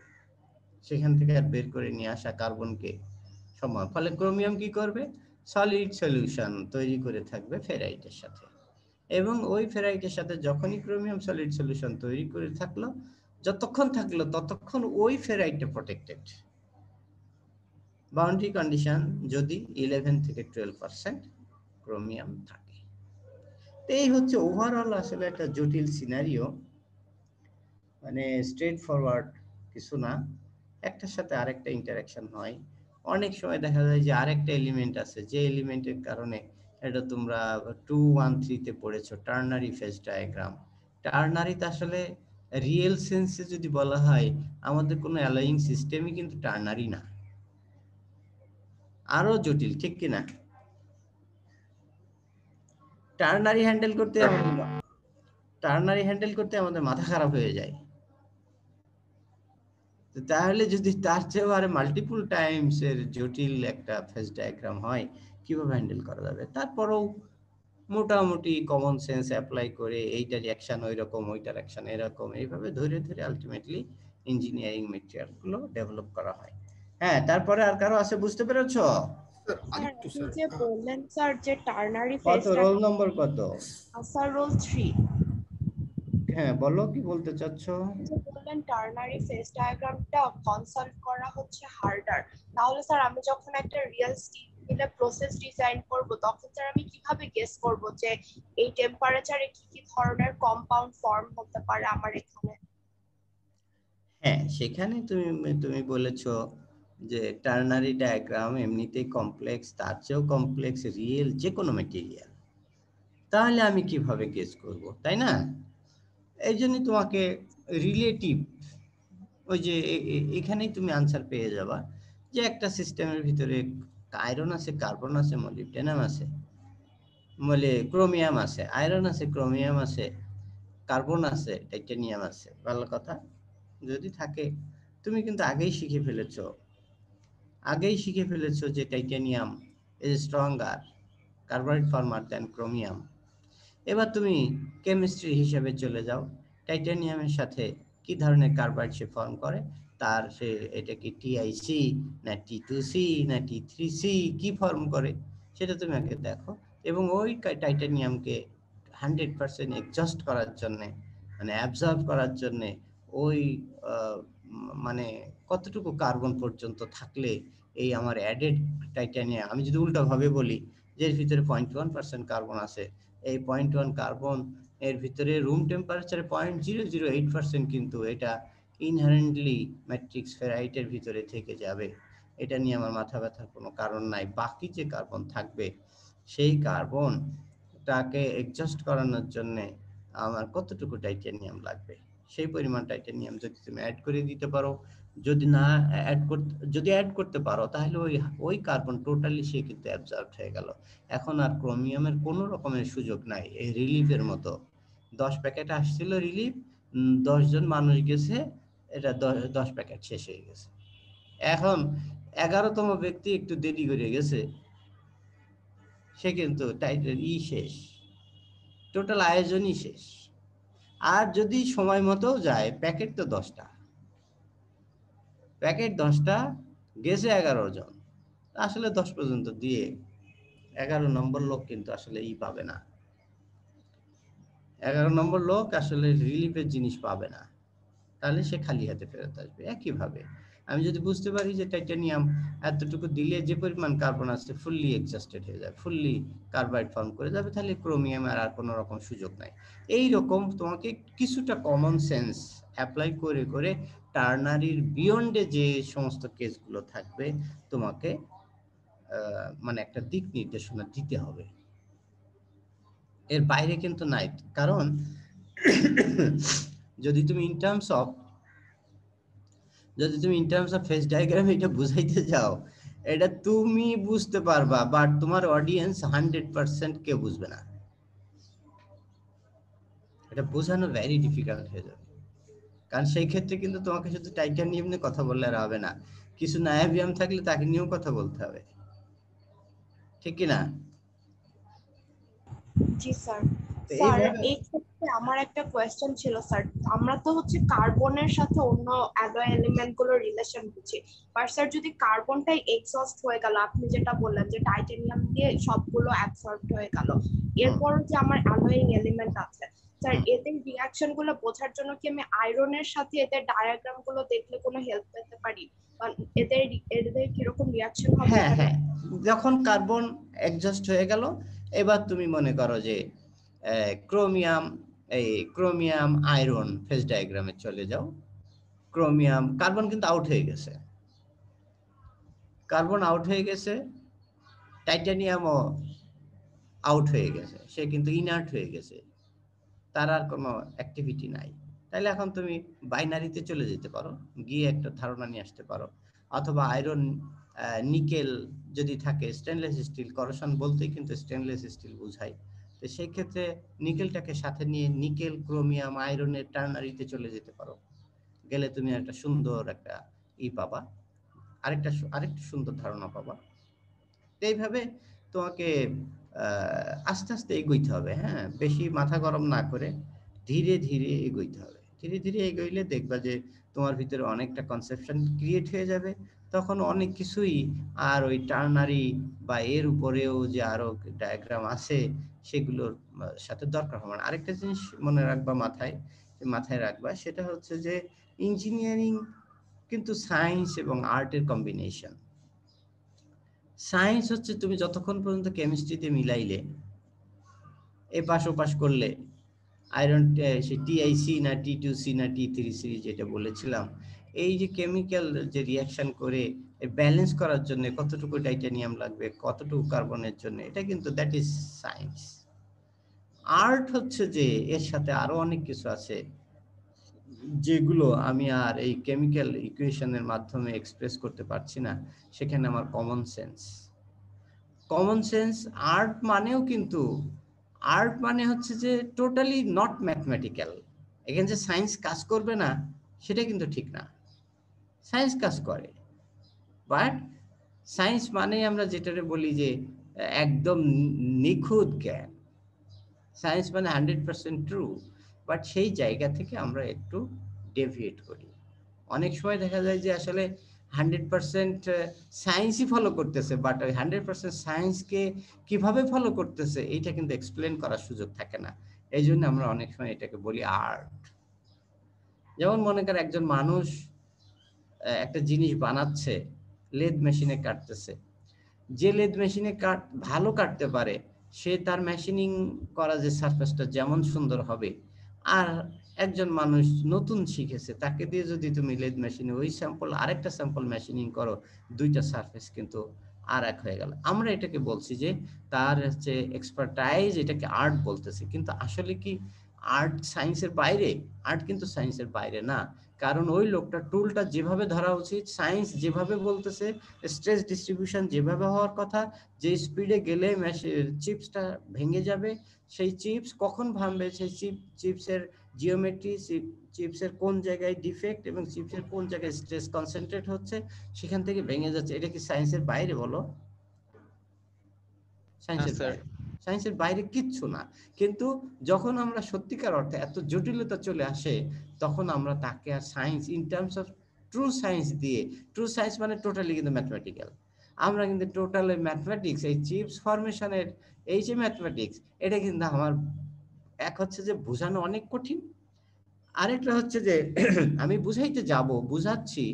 Speaker 2: সেখান থেকে আর বের করে নিয়ে আসা কার্বনকে সম্ভব। ফলে ক্রোমিয়াম কি করবে, সলিড সলিউশন তৈরি করে থাকবে ফেরাইটের সাথে, এবং ওই ফেরাইটের সাথে যখনই ক্রোমিয়াম সলিড সলিউশন তৈরি করে থাকলো, যতক্ষণ থাকলো ততক্ষণ ওই ফেরাইটটা প্রোটেক্টেড। বাউন্ডারি কন্ডিশন যদি 11 থেকে 12% ক্রোমিয়াম থাকে। এই হচ্ছে ওভারঅল আসলে একটা জটিল সিনারিও, মানে স্ট্রেট ফরওয়ার্ড কিছু না, একটার সাথে আরেকটা ইন্টারাকশন হয়। অনেক সময় দেখা যায় যে আরেকটা এলিমেন্ট আছে, যে এলিমেন্টের কারণে, এটা তোমরা 213 তে পড়েছো, টার্নারি ফেজ ডায়াগ্রাম। টার্নারিতে আসলে রিয়েল সেন্সে যদি বলা হয়, আমাদের কোনো অ্যালাইং সিস্টেমই কিন্তু টার্নারি না, আরো জটিল, ঠিক কিনা? টার্নারি হ্যান্ডেল করতে আমাদের মাথা খারাপ হয়ে যায়। তাহলে যদি তার চেয়েও আরে মাল্টিপল টাইমস এর জটিল একটা ফেজ ডায়াগ্রাম হয়, কিভাবে হ্যান্ডেল করা যাবে? তারপরেও মোটামুটি কমন সেন্স অ্যাপ্লাই করে এইটার অ্যাকশন ওই রকম, ওইটার অ্যাকশন এরকম, এইভাবে ধরে ধরে আলটিমেটলি ইঞ্জিনিয়ারিং ম্যাটেরিয়াল গুলো ডেভেলপ করা হয়। হ্যাঁ, তারপরে আর কারো আছে, বুঝতে পেরেছো?
Speaker 11: আরেকটু স্যার,
Speaker 8: যে বললেন স্যার যে টার্নারি
Speaker 2: কত রোল নম্বর কত?
Speaker 8: Sir roll 3।
Speaker 2: হ্যাঁ, বলো কি বলতে চাচ্ছ?
Speaker 8: যে বললেন টার্নারি ফেজ ডায়াগ্রামটা কনসাল্ট করা হচ্ছে হার্ডার, তাহলে স্যার আমি যখন একটা রিয়েল স্টিল মিলে প্রসেস ডিজাইন করব, তখন স্যার আমি কিভাবে গেস করব যে এই টেম্পারেচারে কি কি ধরনের কম্পাউন্ড ফর্ম হতে পারে আমার এখানে?
Speaker 2: হ্যাঁ, সেখানে তুমি বলেছো যে টার্নারি ডায়াগ্রাম এমনিতেই কমপ্লেক্স, তার চেয়েও কমপ্লেক্স রিয়েল যে কোনো ম্যাটেরিয়াল, তাহলে আমি কিভাবে গেস করব, তাই না? এই জন্য তোমাকে রিলেটিভ, ওই যে এখানেই তুমি আনসার পেয়ে যাবা যে একটা সিস্টেমের ভিতরে আয়রন আছে, কার্বন আছে, মলিবডেনাম আছে, ক্রোমিয়াম আছে, আয়রন আছে, ক্রোমিয়াম আছে, কার্বন আছে, টাইটানিয়াম আছে। ভালো কথা, যদি থাকে তুমি কিন্তু আগেই শিখে ফেলেছো যে titanium is stronger carbonate former than chromium. এবার তুমি কেমিস্ট্রি হিসেবে চলে যাও, টাইটানিয়ামের সাথে কি ধরনের কার্বাইড সে ফর্ম করে, তার সে এটা কি টিআইসি না টি2সি না টি3সি কি ফর্ম করে সেটা তুমি আগে দেখো, এবং ওই টাইটানিয়ামকে 100% এক্সস্ট করার জন্য, মানে অ্যাবজর্ব করার জন্য ওই মানে কতটুকু কার্বন পর্যন্ত থাকলে এই আমার অ্যাডেড টাইটানিয়াম, আমি যদি উল্টোভাবে বলি যে এর ভিতরে 0.1% কার্বন আছে, এই 0.1 কার্বন এর ভিতরে রুম টেম্পারেচারে 0.008% কিন্তু এটা ইনহারেন্টলি ম্যাট্রিক্স ফেরাইটের ভিতরে থেকে যাবে। এটা নিয়ে আমার মাথা ব্যথার কোনো কারণ নাই। বাকি যে কার্বন থাকবে সেই কার্বনটাকে অ্যাডজাস্ট করানোর জন্য আমার কতটুকু টাইটানিয়াম লাগবে, সেই পরিমাণ টাইটানিয়াম যদি তুমি অ্যাড করে দিতে পারো, যদি অ্যাড করতে পারো তাহলে ওই কার্বন টোটালি সে কিন্তু অ্যাবজর্বড হয়ে গেল। এখন আর ক্রোমিয়ামের কোনো রকমের সুযোগ নাই। এই রিলিফের মতো 10 প্যাকেট আসছিল রিলিফ, 10 জন মানুষ গেছে, এটা 10 প্যাকেট শেষ হয়ে গেছে। এখন 11তম ব্যক্তি একটু দেরি করে গেছে, সে কিন্তু টাইটেল শেষ, টোটাল আয়োজনই শেষ। আর যদি সময় মতো যায়, প্যাকেট তো 10টা, প্যাকেট 10টা গেছে 11 জন, আসলে 10 পর্যন্ত দিয়ে 11 নম্বর লোক কিন্তু আসলে পাবে না, 11 নম্বর লোক আসলে রিলিফের জিনিস পাবে না, তাহলে সে খালি হাতে ফেরত আসবে। একইভাবে আমি যদি বুঝতে পারি যে টাইটানিয়াম এতটুকু দিলে যে পরিমাণ কার্বন আছে ফুললি এক্সজস্টেড হয়ে যাবে, ফুললি কার্বাইড ফর্ম করে যাবে, তাহলে ক্রোমিয়ামের আর কোনো রকম সুযোগ নাই। এই রকম তোমাকে কিছুটা কমন সেন্স অ্যাপ্লাই করে করে টার্নারির বিয়ন্ডে যে সমস্ত কেসগুলো থাকবে তোমাকে মানে একটা দিক নির্দেশনা দিতে হবে, এর বাইরে কিন্তু নাই। কারণ যদি তুমি in terms of phase diagram এটা বুঝাইতে যাও, এটা তুমি বুঝতে পারবা, বাট তোমার অডিয়েন্স 100% কেউ বুঝবে না। এটা বোঝানো ভেরি ডিফিকাল্ট হয়ে যাবে। কারণ সেই ক্ষেত্রে কিন্তু তোমাকে শুধু টাইটানিয়াম নিয়ে কথা বললে আর হবে না, কিছু নায়াবিয়াম থাকলে তাকে নিয়েও কথা বলতে হবে, ঠিক কি না?
Speaker 8: জি স্যার। স্যার এই ক্ষেত্রে আমার একটা কোয়েশ্চেন ছিল স্যার, আমরা তো হচ্ছে কার্বনের সাথে অন্য অ্যালয় এলিমেন্ট গুলোর রিলেশন বুঝি, বাট স্যার যদি কার্বনটাই এক্সস্ট হয়ে গেল, আপনি যেটা বললেন যে টাইটানিয়াম দিয়ে সবগুলো অ্যাবসর্বড হয়ে গেল, এরপর যে আমার অ্যালয়িং এলিমেন্ট আছে স্যার, এদের রিঅ্যাকশন গুলো বোঝার জন্য কি আমি আয়রনের সাথে এদের ডায়াগ্রাম গুলো দেখলে কোনো হেল্প পেতে পারি? এদের কিরকম রিঅ্যাকশন হবে?
Speaker 2: হ্যাঁ হ্যাঁ, যখন কার্বন এক্সজস্ট হয়ে গেল, এবার তুমি মনে করো যে ক্রোমিয়াম আয়রন ফেজ ডায়াগ্রামে চলে যাও। ক্রোমিয়াম কার্বন কিন্তু আউট হয়ে গেছে, টাইটানিয়ামও আউট হয়ে গেছে, সে কিন্তু ইনার্ট হয়ে গেছে, তার আর কোনো অ্যাক্টিভিটি নাই। তাহলে এখন তুমি বাইনারিতে চলে যেতে পারো, গিয়ে একটা ধারণা নিয়ে আসতে পারো। অথবা আয়রন নিকেল যদি থাকে, স্টেনলেস স্টিল, করোশন বলতেই কিন্তু স্টেনলেস স্টিল বোঝায়, তো সেই ক্ষেত্রে নিকেলটাকে সাথে নিয়ে নিকেল ক্রোমিয়াম আয়রনের টার্নারিতে চলে যেতে পারো। গেলে তুমি একটা সুন্দর একটা পাবা, আরেকটা সুন্দর ধারণা পাবা। এইভাবে তোমাকে আস্তে আস্তে এগোইতে হবে। হ্যাঁ, বেশি মাথা গরম না করে ধীরে ধীরে এগোইতে হবে। ধীরে ধীরে এগোইলে দেখবা যে তোমার ভিতরে অনেকটা কনসেপশন ক্রিয়েট হয়ে যাবে। তখন অনেক কিছুই আর ওই টার্নারি বা এর উপরেও যে আরো ডায়াগ্রাম আছে সেগুলোর সাথে দরকার হবে না। আরেকটা জিনিস মনে রাখবা, মাথায় রাখবা, সেটা হচ্ছে যে ইঞ্জিনিয়ারিং কিন্তু সায়েন্স এবং আর্টের কম্বিনেশন। সায়েন্স হচ্ছে তুমি যতক্ষণ পর্যন্ত কেমিস্ট্রিতে মিলাইলে, এপাশ ওপাশ করলে, আয়রন সে টিআইসি না টি2সি না টি3সি যেটা বলেছিলাম, এই যে কেমিক্যাল যে রিয়াকশন করে ব্যালেন্স করার জন্য কতটুকু টাইটানিয়াম লাগবে, কতটুকু কার্বনের জন্য, এটা কিন্তু দ্যাট ইজ সায়েন্স। আর্ট হচ্ছে যে এর সাথে আরো অনেক কিছু আছে যেগুলো আমি আর এই কেমিক্যাল ইকুয়েশনের মাধ্যমে এক্সপ্রেস করতে পারছি না। সেখানে আমার কমন সেন্স আর্ট মানেও কিন্তু, আর্ট মানে হচ্ছে যে টোটালি নট ম্যাথমেটিক্যাল। এখানে যে সায়েন্স কাজ করবে না সেটা কিন্তু ঠিক না, সায়েন্স কাজ করে, বাট সায়েন্স মানে আমরা যেটারে বলি যে একদম নিখুঁত জ্ঞান, সায়েন্স মানে 100% ট্রু, বাট সেই জায়গা থেকে আমরা একটু ডেভিয়েট করি। অনেক সময় দেখা যায় যে আসলে 100% সায়েন্সই ফলো করতেছে, বাট ওই 100% সায়েন্সকে কিভাবে ফলো করতেছে এইটা কিন্তু এক্সপ্লেন করার সুযোগ থাকে না। এই জন্য আমরা অনেক সময় এটাকে বলি আর্ট। যেমন মনে কর একজন মানুষ একটা জিনিস বানাচ্ছে, লেদ মেশিনে কাটতেছে, যে লেদ মেশিনে ভালো কাটতে পারে সে তার মেশিনিং করা যে সারফেসটা যেমন সুন্দর হবে, আর একজন মানুষ নতুন শিখেছে তাকে দিয়ে যদি তুমি লেদ মেশিনে ওই স্যাম্পল আরেকটা স্যাম্পল মেশিনিং করো, দুইটা সারফেস কিন্তু আর এক হয়ে গেল। আমরা এটাকে বলছি যে তার হচ্ছে এক্সপার্টাইজ, এটাকে আর্ট বলতেছি, কিন্তু আসলে কি আর্ট সায়েন্সের বাইরে? আর্ট কিন্তু সায়েন্সের বাইরে না, কারণ ওই লোকটা টুলটা যেভাবে ধরা উচিত, সায়েন্স যেভাবে বলতেছে, স্ট্রেস ডিস্ট্রিবিউশন যেভাবে হওয়ার কথা, যে স্পিডে গেলে চিপসটা ভেঙে যাবে, সেই চিপস কখন ভাঙবে, সেই চিপসের জিওমেট্রি, চিপসের কোন জায়গায় ডিফেক্ট এবং চিপসের কোন জায়গায় স্ট্রেস কনসেন্ট্রেট হচ্ছে, সেখান থেকে ভেঙে যাচ্ছে। এটা কি সায়েন্সের বাইরে? বলো, সায়েন্সের বাইরে কিচ্ছু না। কিন্তু যখন আমরা সত্যিকার অর্থে এত জটিলতা চলে আসে, তখন আমরা তাকে আর science in terms of true science দিয়ে, ট্রু সায়েন্স মানে টোটালি কিন্তু ম্যাথমেটিক্যাল, আমরা কিন্তু টোটাল ম্যাথমেটিক্স, এই চিপস ফরমেশনের এই যে ম্যাথমেটিক্স, এটা কিন্তু আমার এক হচ্ছে যে বোঝানো অনেক কঠিন, আরেকটা হচ্ছে যে আমি বুঝাচ্ছি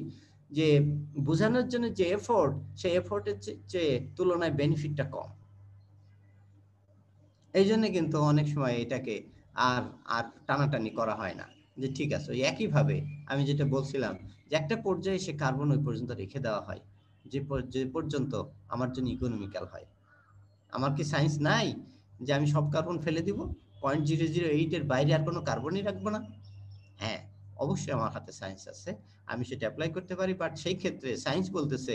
Speaker 2: যে বোঝানোর জন্য যে এফোর্ট, সেই এফোর্টের চেয়ে তুলনায় বেনিফিটটা কম। এই জন্য কিন্তু অনেক সময় এটাকে আর আর টানাটানি করা হয় না, যে ঠিক আছে ওই একইভাবে আমি যেটা বলছিলাম যে একটা পর্যায়ে সে কার্বন ওই পর্যন্ত রেখে দেওয়া হয় যে পর্যন্ত আমার জন্য ইকোনমিক্যাল হয়। আমার কি সায়েন্স নাই যে আমি সব কার্বন ফেলে দিব, 0.008 এর বাইরে আর কোনো কার্বনই রাখবো না? হ্যাঁ, অবশ্যই আমার হাতে সায়েন্স আছে, আমি সেটা অ্যাপ্লাই করতে পারি। বাট সেই ক্ষেত্রে সায়েন্স বলতেছে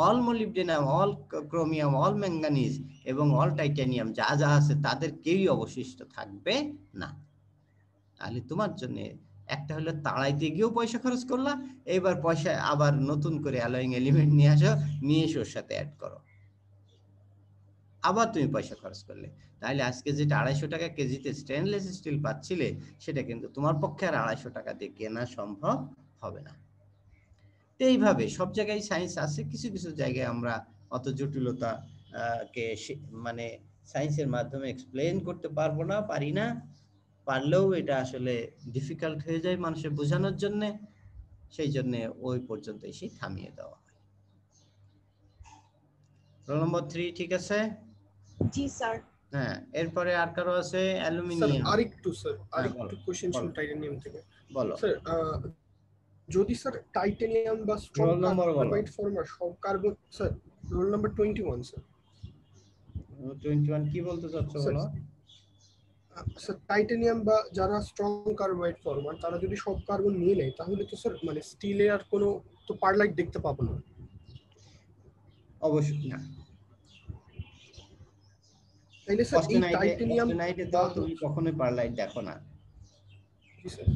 Speaker 2: all molybdenum, all chromium, all manganese এবং অল টাইটানিয়াম যা যা আছে তাদের কেউই অবশিষ্ট থাকবে না। তাহলে তোমার জন্য একটা হলো তাড়াইতে গিয়েও পয়সা খরচ করলা, এবার পয়সা আবার নতুন করে অ্যালয়িং এলিমেন্ট নিয়ে আসো, নিয়ে এসে ওর সাথে অ্যাড করো, আবার তুমি পয়সা খরচ করলে। তাহলে আজকে যেটা 250 টাকা কেজিতে স্টেনলেস স্টিল পাচ্ছিলে, সেটা কিন্তু তোমার পক্ষে আর 250 টাকা দিয়ে কেনা সম্ভব হবে না। তো এইভাবে সব জায়গায় সায়েন্স আছে, কিছু কিছু জায়গায় আমরা অত জটিলতা কে মানে সায়েন্সের মাধ্যমে এক্সপ্লেন করতে পারবো না, পারি না, পারলেও এটা আসলে ডিফিকাল্ট হয়ে যায় মানুষের বোঝানোর জন্য, সেই জন্য ওই পর্যন্ত এসে থামিয়ে দেওয়া হয়। রোল নম্বর 3 ঠিক আছে?
Speaker 8: জি স্যার।
Speaker 2: হ্যাঁ, এরপরে আর কারো আছে?
Speaker 11: Sir
Speaker 2: aluminium.
Speaker 11: আরেকটু কোশ্চেন ছিল টাইটানিয়াম থেকে।
Speaker 2: বলো
Speaker 11: স্যার, যদি স্যার টাইটানিয়াম বা স্ট্রং
Speaker 2: রোল নাম্বার বলো।
Speaker 11: কার্বাইড ফর্মার সব carbon, sir roll number 21 sir.
Speaker 2: 21 কি বলতে চাচ্ছ বলো?
Speaker 11: স্যার টাইটানিয়াম বা যারা স্ট্রং কার্বাইড ফর্মার তারা যদি সব কার্বন নিয়ে নেয়, তাহলে তো স্যার মানে স্টিলে আর কোনো তো পারলাইট দেখতে পাবো না।
Speaker 2: অবশ্যই না।
Speaker 11: তাইলে স্যার এই টাইটানিয়াম
Speaker 2: দাও তুমি কখনোই পারলাইট দেখো না।
Speaker 11: জি স্যার।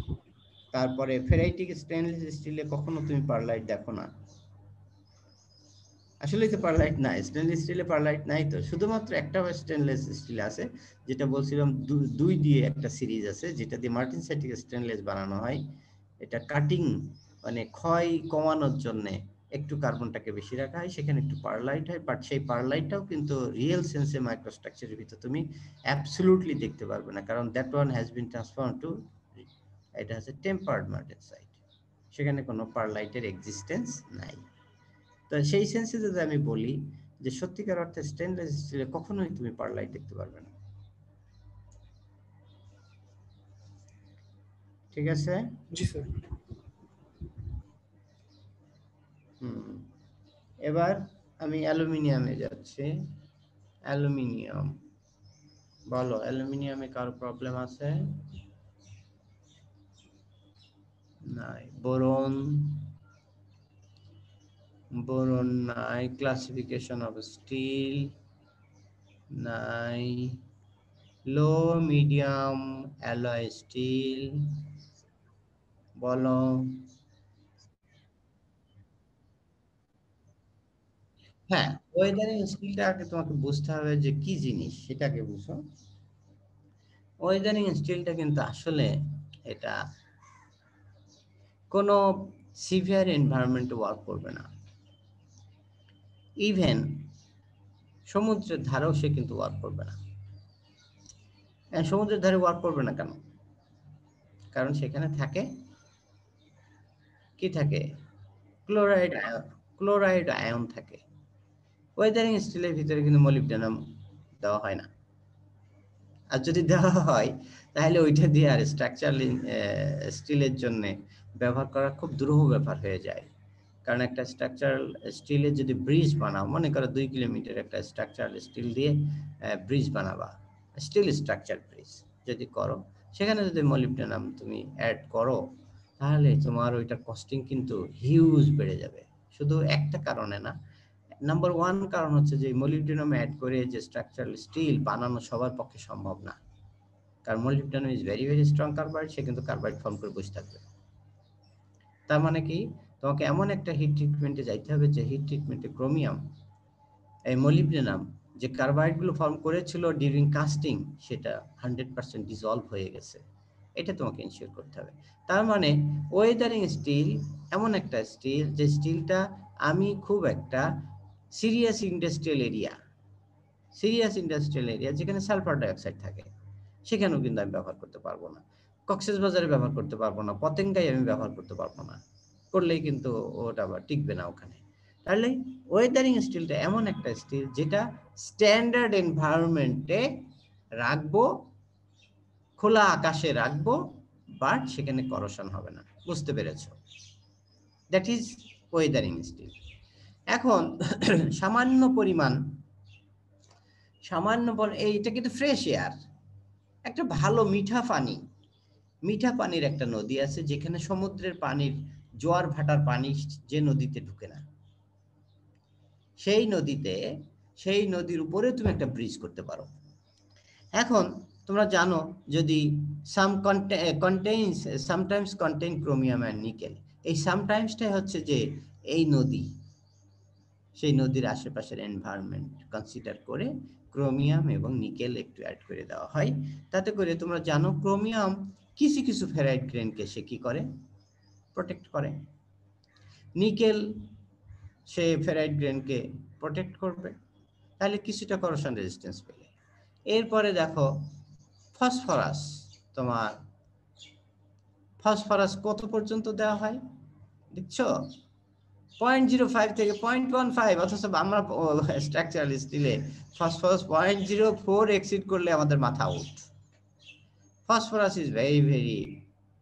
Speaker 2: তারপরে ফেরাইটিক স্টেনলেস স্টিলে কখনো তুমি পারলাইট দেখো না। আসলে তো পারলাইট নাই, স্টেনলেস স্টিলে পারলাইট নাই, তো শুধুমাত্র একটা স্টেনলেস স্টিল আছে যেটা বলছিলাম 2 দিয়ে একটা সিরিজ আছে, যেটা দিয়ে মার্টিনসাইটিক স্টেনলেস বানানো হয়। এটা কাটিং মানে ক্ষয় কমানোর জন্য একটু কার্বনটাকে বেশি রাখা হয়, সেখানে একটু পারলাইট হয়। বাট সেই পারলাইটটাও কিন্তু রিয়েল সেন্সে মাইক্রোস্ট্রাকচারের ভিতর তুমি অ্যাবসলিউটলি দেখতে পারবে না, কারণ that one has been transform to, এটা হচ্ছে টেম্পার্ড মার্টেনসাইট, সেখানে কোনো পারলাইটের এক্সিস্টেন্স নাই। তো সেই সেন্সে যদি আমি বলি যে সত্যিকার অর্থে স্টেনলেস স্টিলে কখনোই তুমি পারলাইট দেখতে পারবে না। ঠিক আছে?
Speaker 11: জি স্যার।
Speaker 2: এবার আমি অ্যালুমিনিয়ামে যাচ্ছি। অ্যালুমিনিয়াম বলো, অ্যালুমিনিয়ামে কার প্রবলেম আছে? নাই। বোরন নাই। ক্লাসিফিকেশন অফ স্টিল নাই। লো মিডিয়াম অ্যালয় স্টিল বলো। হ্যাঁ, ওয়েদারিং স্টিলটা আগে তোমাকে বুঝতে হবে যে কি জিনিস, সেটাকে বুঝো। ওয়েদারিং স্টিলটা কিন্তু আসলে এটা কোনো সিভিয়ার এনভায়রনমেন্টে ওয়ার্ক করবে না। ইভেন সমুদ্রের ধারেও সে কিন্তু ওয়ার্ক করবে না। সমুদ্রের ধারে ওয়ার্ক করবে না কেন? কারণ সেখানে থাকে কি থাকে? ক্লোরাইড আয়ন থাকে। ওয়েদারিং স্টিলের ভিতরে কিন্তু মলিবডেনাম দেওয়া হয় না, আর যদি দেওয়া হয় তাহলে ওইটা দিয়ে আর স্ট্রাকচারাল স্টিলের জন্য ব্যবহার করা খুব দুরূহ ব্যাপার হয়ে যায়। কারণ একটা স্ট্রাকচারাল স্টিলের যদি ব্রিজ বানাও, মনে করো 2 কিলোমিটার একটা স্ট্রাকচারাল স্টিল দিয়ে ব্রিজ বানাবা, স্টিল স্ট্রাকচার ব্রিজ যদি করো, সেখানে যদি মলিবডেনাম তুমি অ্যাড করো, তাহলে তোমার ওইটার কস্টিং কিন্তু হিউজ বেড়ে যাবে। শুধু একটা কারণে না, নাম্বার 1 কারণ হচ্ছে যে মলিবডেনাম অ্যাড করে যে স্ট্রাকচারাল স্টিল বানানো সবার পক্ষে সম্ভব না, কারণ molybdenum is very very strong carbide, সে কিন্তু কার্বাইড ফর্ম করে বসে থাকবে। তার মানে কি, তোমাকে এমন একটা হিট ট্রিটমেন্টে যাইতে হবে যে হিট ট্রিটমেন্টে ক্রোমিয়াম এই মলিবডেনাম যে কার্বাইডগুলো ফর্ম করেছিল ডিউরিং কাস্টিং, সেটা 100% ডিসলভ হয়ে গেছে, এটা তোমাকে ইনশিওর করতে হবে। তার মানে ওয়েদারিং স্টিল এমন একটা স্টিল যে স্টিলটা আমি খুব একটা সিরিয়াস ইন্ডাস্ট্রিয়াল এরিয়া যেখানে সালফার ডাইঅক্সাইড থাকে, সেখানেও কিন্তু আমি ব্যবহার করতে পারবো না। কক্সবাজারে ব্যবহার করতে পারবো না, পতেঙ্গায় আমি ব্যবহার করতে পারবো না, করলেই কিন্তু ওটা আবার টিকবে না ওখানে। তাহলে ওয়েদারিং স্টিলটা এমন একটা স্টিল যেটা স্ট্যান্ডার্ড এনভায়রনমেন্টে রাখবো, খোলা আকাশে রাখবো, বাট সেখানে করোশন হবে না। বুঝতে পেরেছো? That is weathering steel. এখন সামান্য পরিমাণ এইটা কিন্তু ফ্রেশ এয়ার, একটা ভালো মিঠা পানির একটা নদী আছে যেখানে সমুদ্রের পানির জোয়ার ভাটার পানি যে নদীতে ঢুকে না, সেই নদীর উপরে তুমি একটা ব্রিজ করতে পারো। এখন তোমরা জানো যদি sometimes contain chromium and nickel, এই সামটাইমসটাই হচ্ছে যে এই নদী, সেই নদীর আশেপাশের এনভায়রনমেন্ট কনসিডার করে ক্রোমিয়াম এবং নিকেল একটু অ্যাড করে দেওয়া হয়। তাতে করে তোমরা জানো ক্রোমিয়াম কিছু ফেরাইট গ্রেনকে সে কি করে, প্রোটেক্ট করে। নিকেল সে ফেরাইট গ্রেনকে প্রোটেক্ট করবে, তাহলে কিছুটা করোশন রেজিস্ট্যান্স পেলে। এরপরে দেখো ফসফরাস, তোমার ফসফরাস কত পর্যন্ত দেওয়া হয় দেখছো? 0.05 থেকে 0.15, অথচ আমরা স্ট্রাকচারাল স্টিলে ফসফরাস 0.04 এক্সিড করলে আমাদের মাথা out. Phosphorus is very very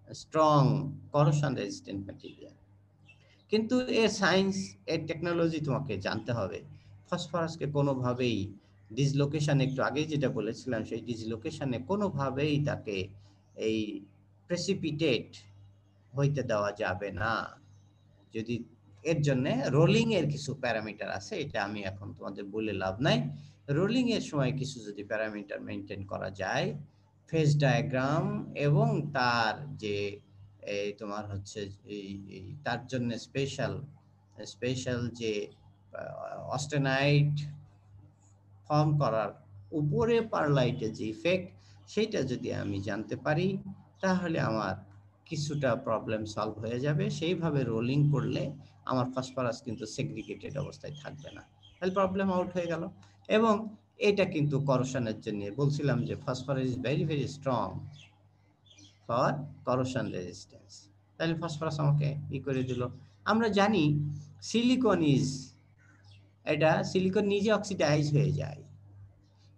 Speaker 2: strong corrosion resistant material, কিন্তু এর সায়েন্স, এর টেকনোলজি তোমাকে জানতে হবে। ফসফরাসকে কোনোভাবেই ডিসলোকেশন, একটু আগেই যেটা বলেছিলাম, সেই ডিসলোকেশনে কোনোভাবেই তাকে এই প্রেসিপিটেট হইতে দেওয়া যাবে না। যদি এর জন্য রোলিং এর কিছু প্যারামিটার আছে, এটা আমি এখন তোমাদের বলে লাভ নাই। রোলিং এর সময় কিছু যদি প্যারামিটার মেনটেন করা যায়, ফেজ ডায়াগ্রাম এবং তার যে তোমার হচ্ছে তার জন্য স্পেশাল যে অস্টেনাইট ফর্ম করার উপরে পারলাইটের যে ইফেক্ট, সেইটা যদি আমি জানতে পারি, তাহলে আমার কিছুটা প্রবলেম সলভ হয়ে যাবে। সেইভাবে রোলিং করলে আমার ফসফরাস কিন্তু সেগ্রিগেটেড অবস্থায় থাকবে না, তাহলে প্রবলেম আউট হয়ে গেল। এবং এটা কিন্তু করোশনের জন্য বলছিলাম যে phosphorus is very very strong for corrosion resistance. তাহলে ফসফরাস আমাকে করে দিল। আমরা জানি সিলিকন নিজে অক্সিডাইজ হয়ে যায়।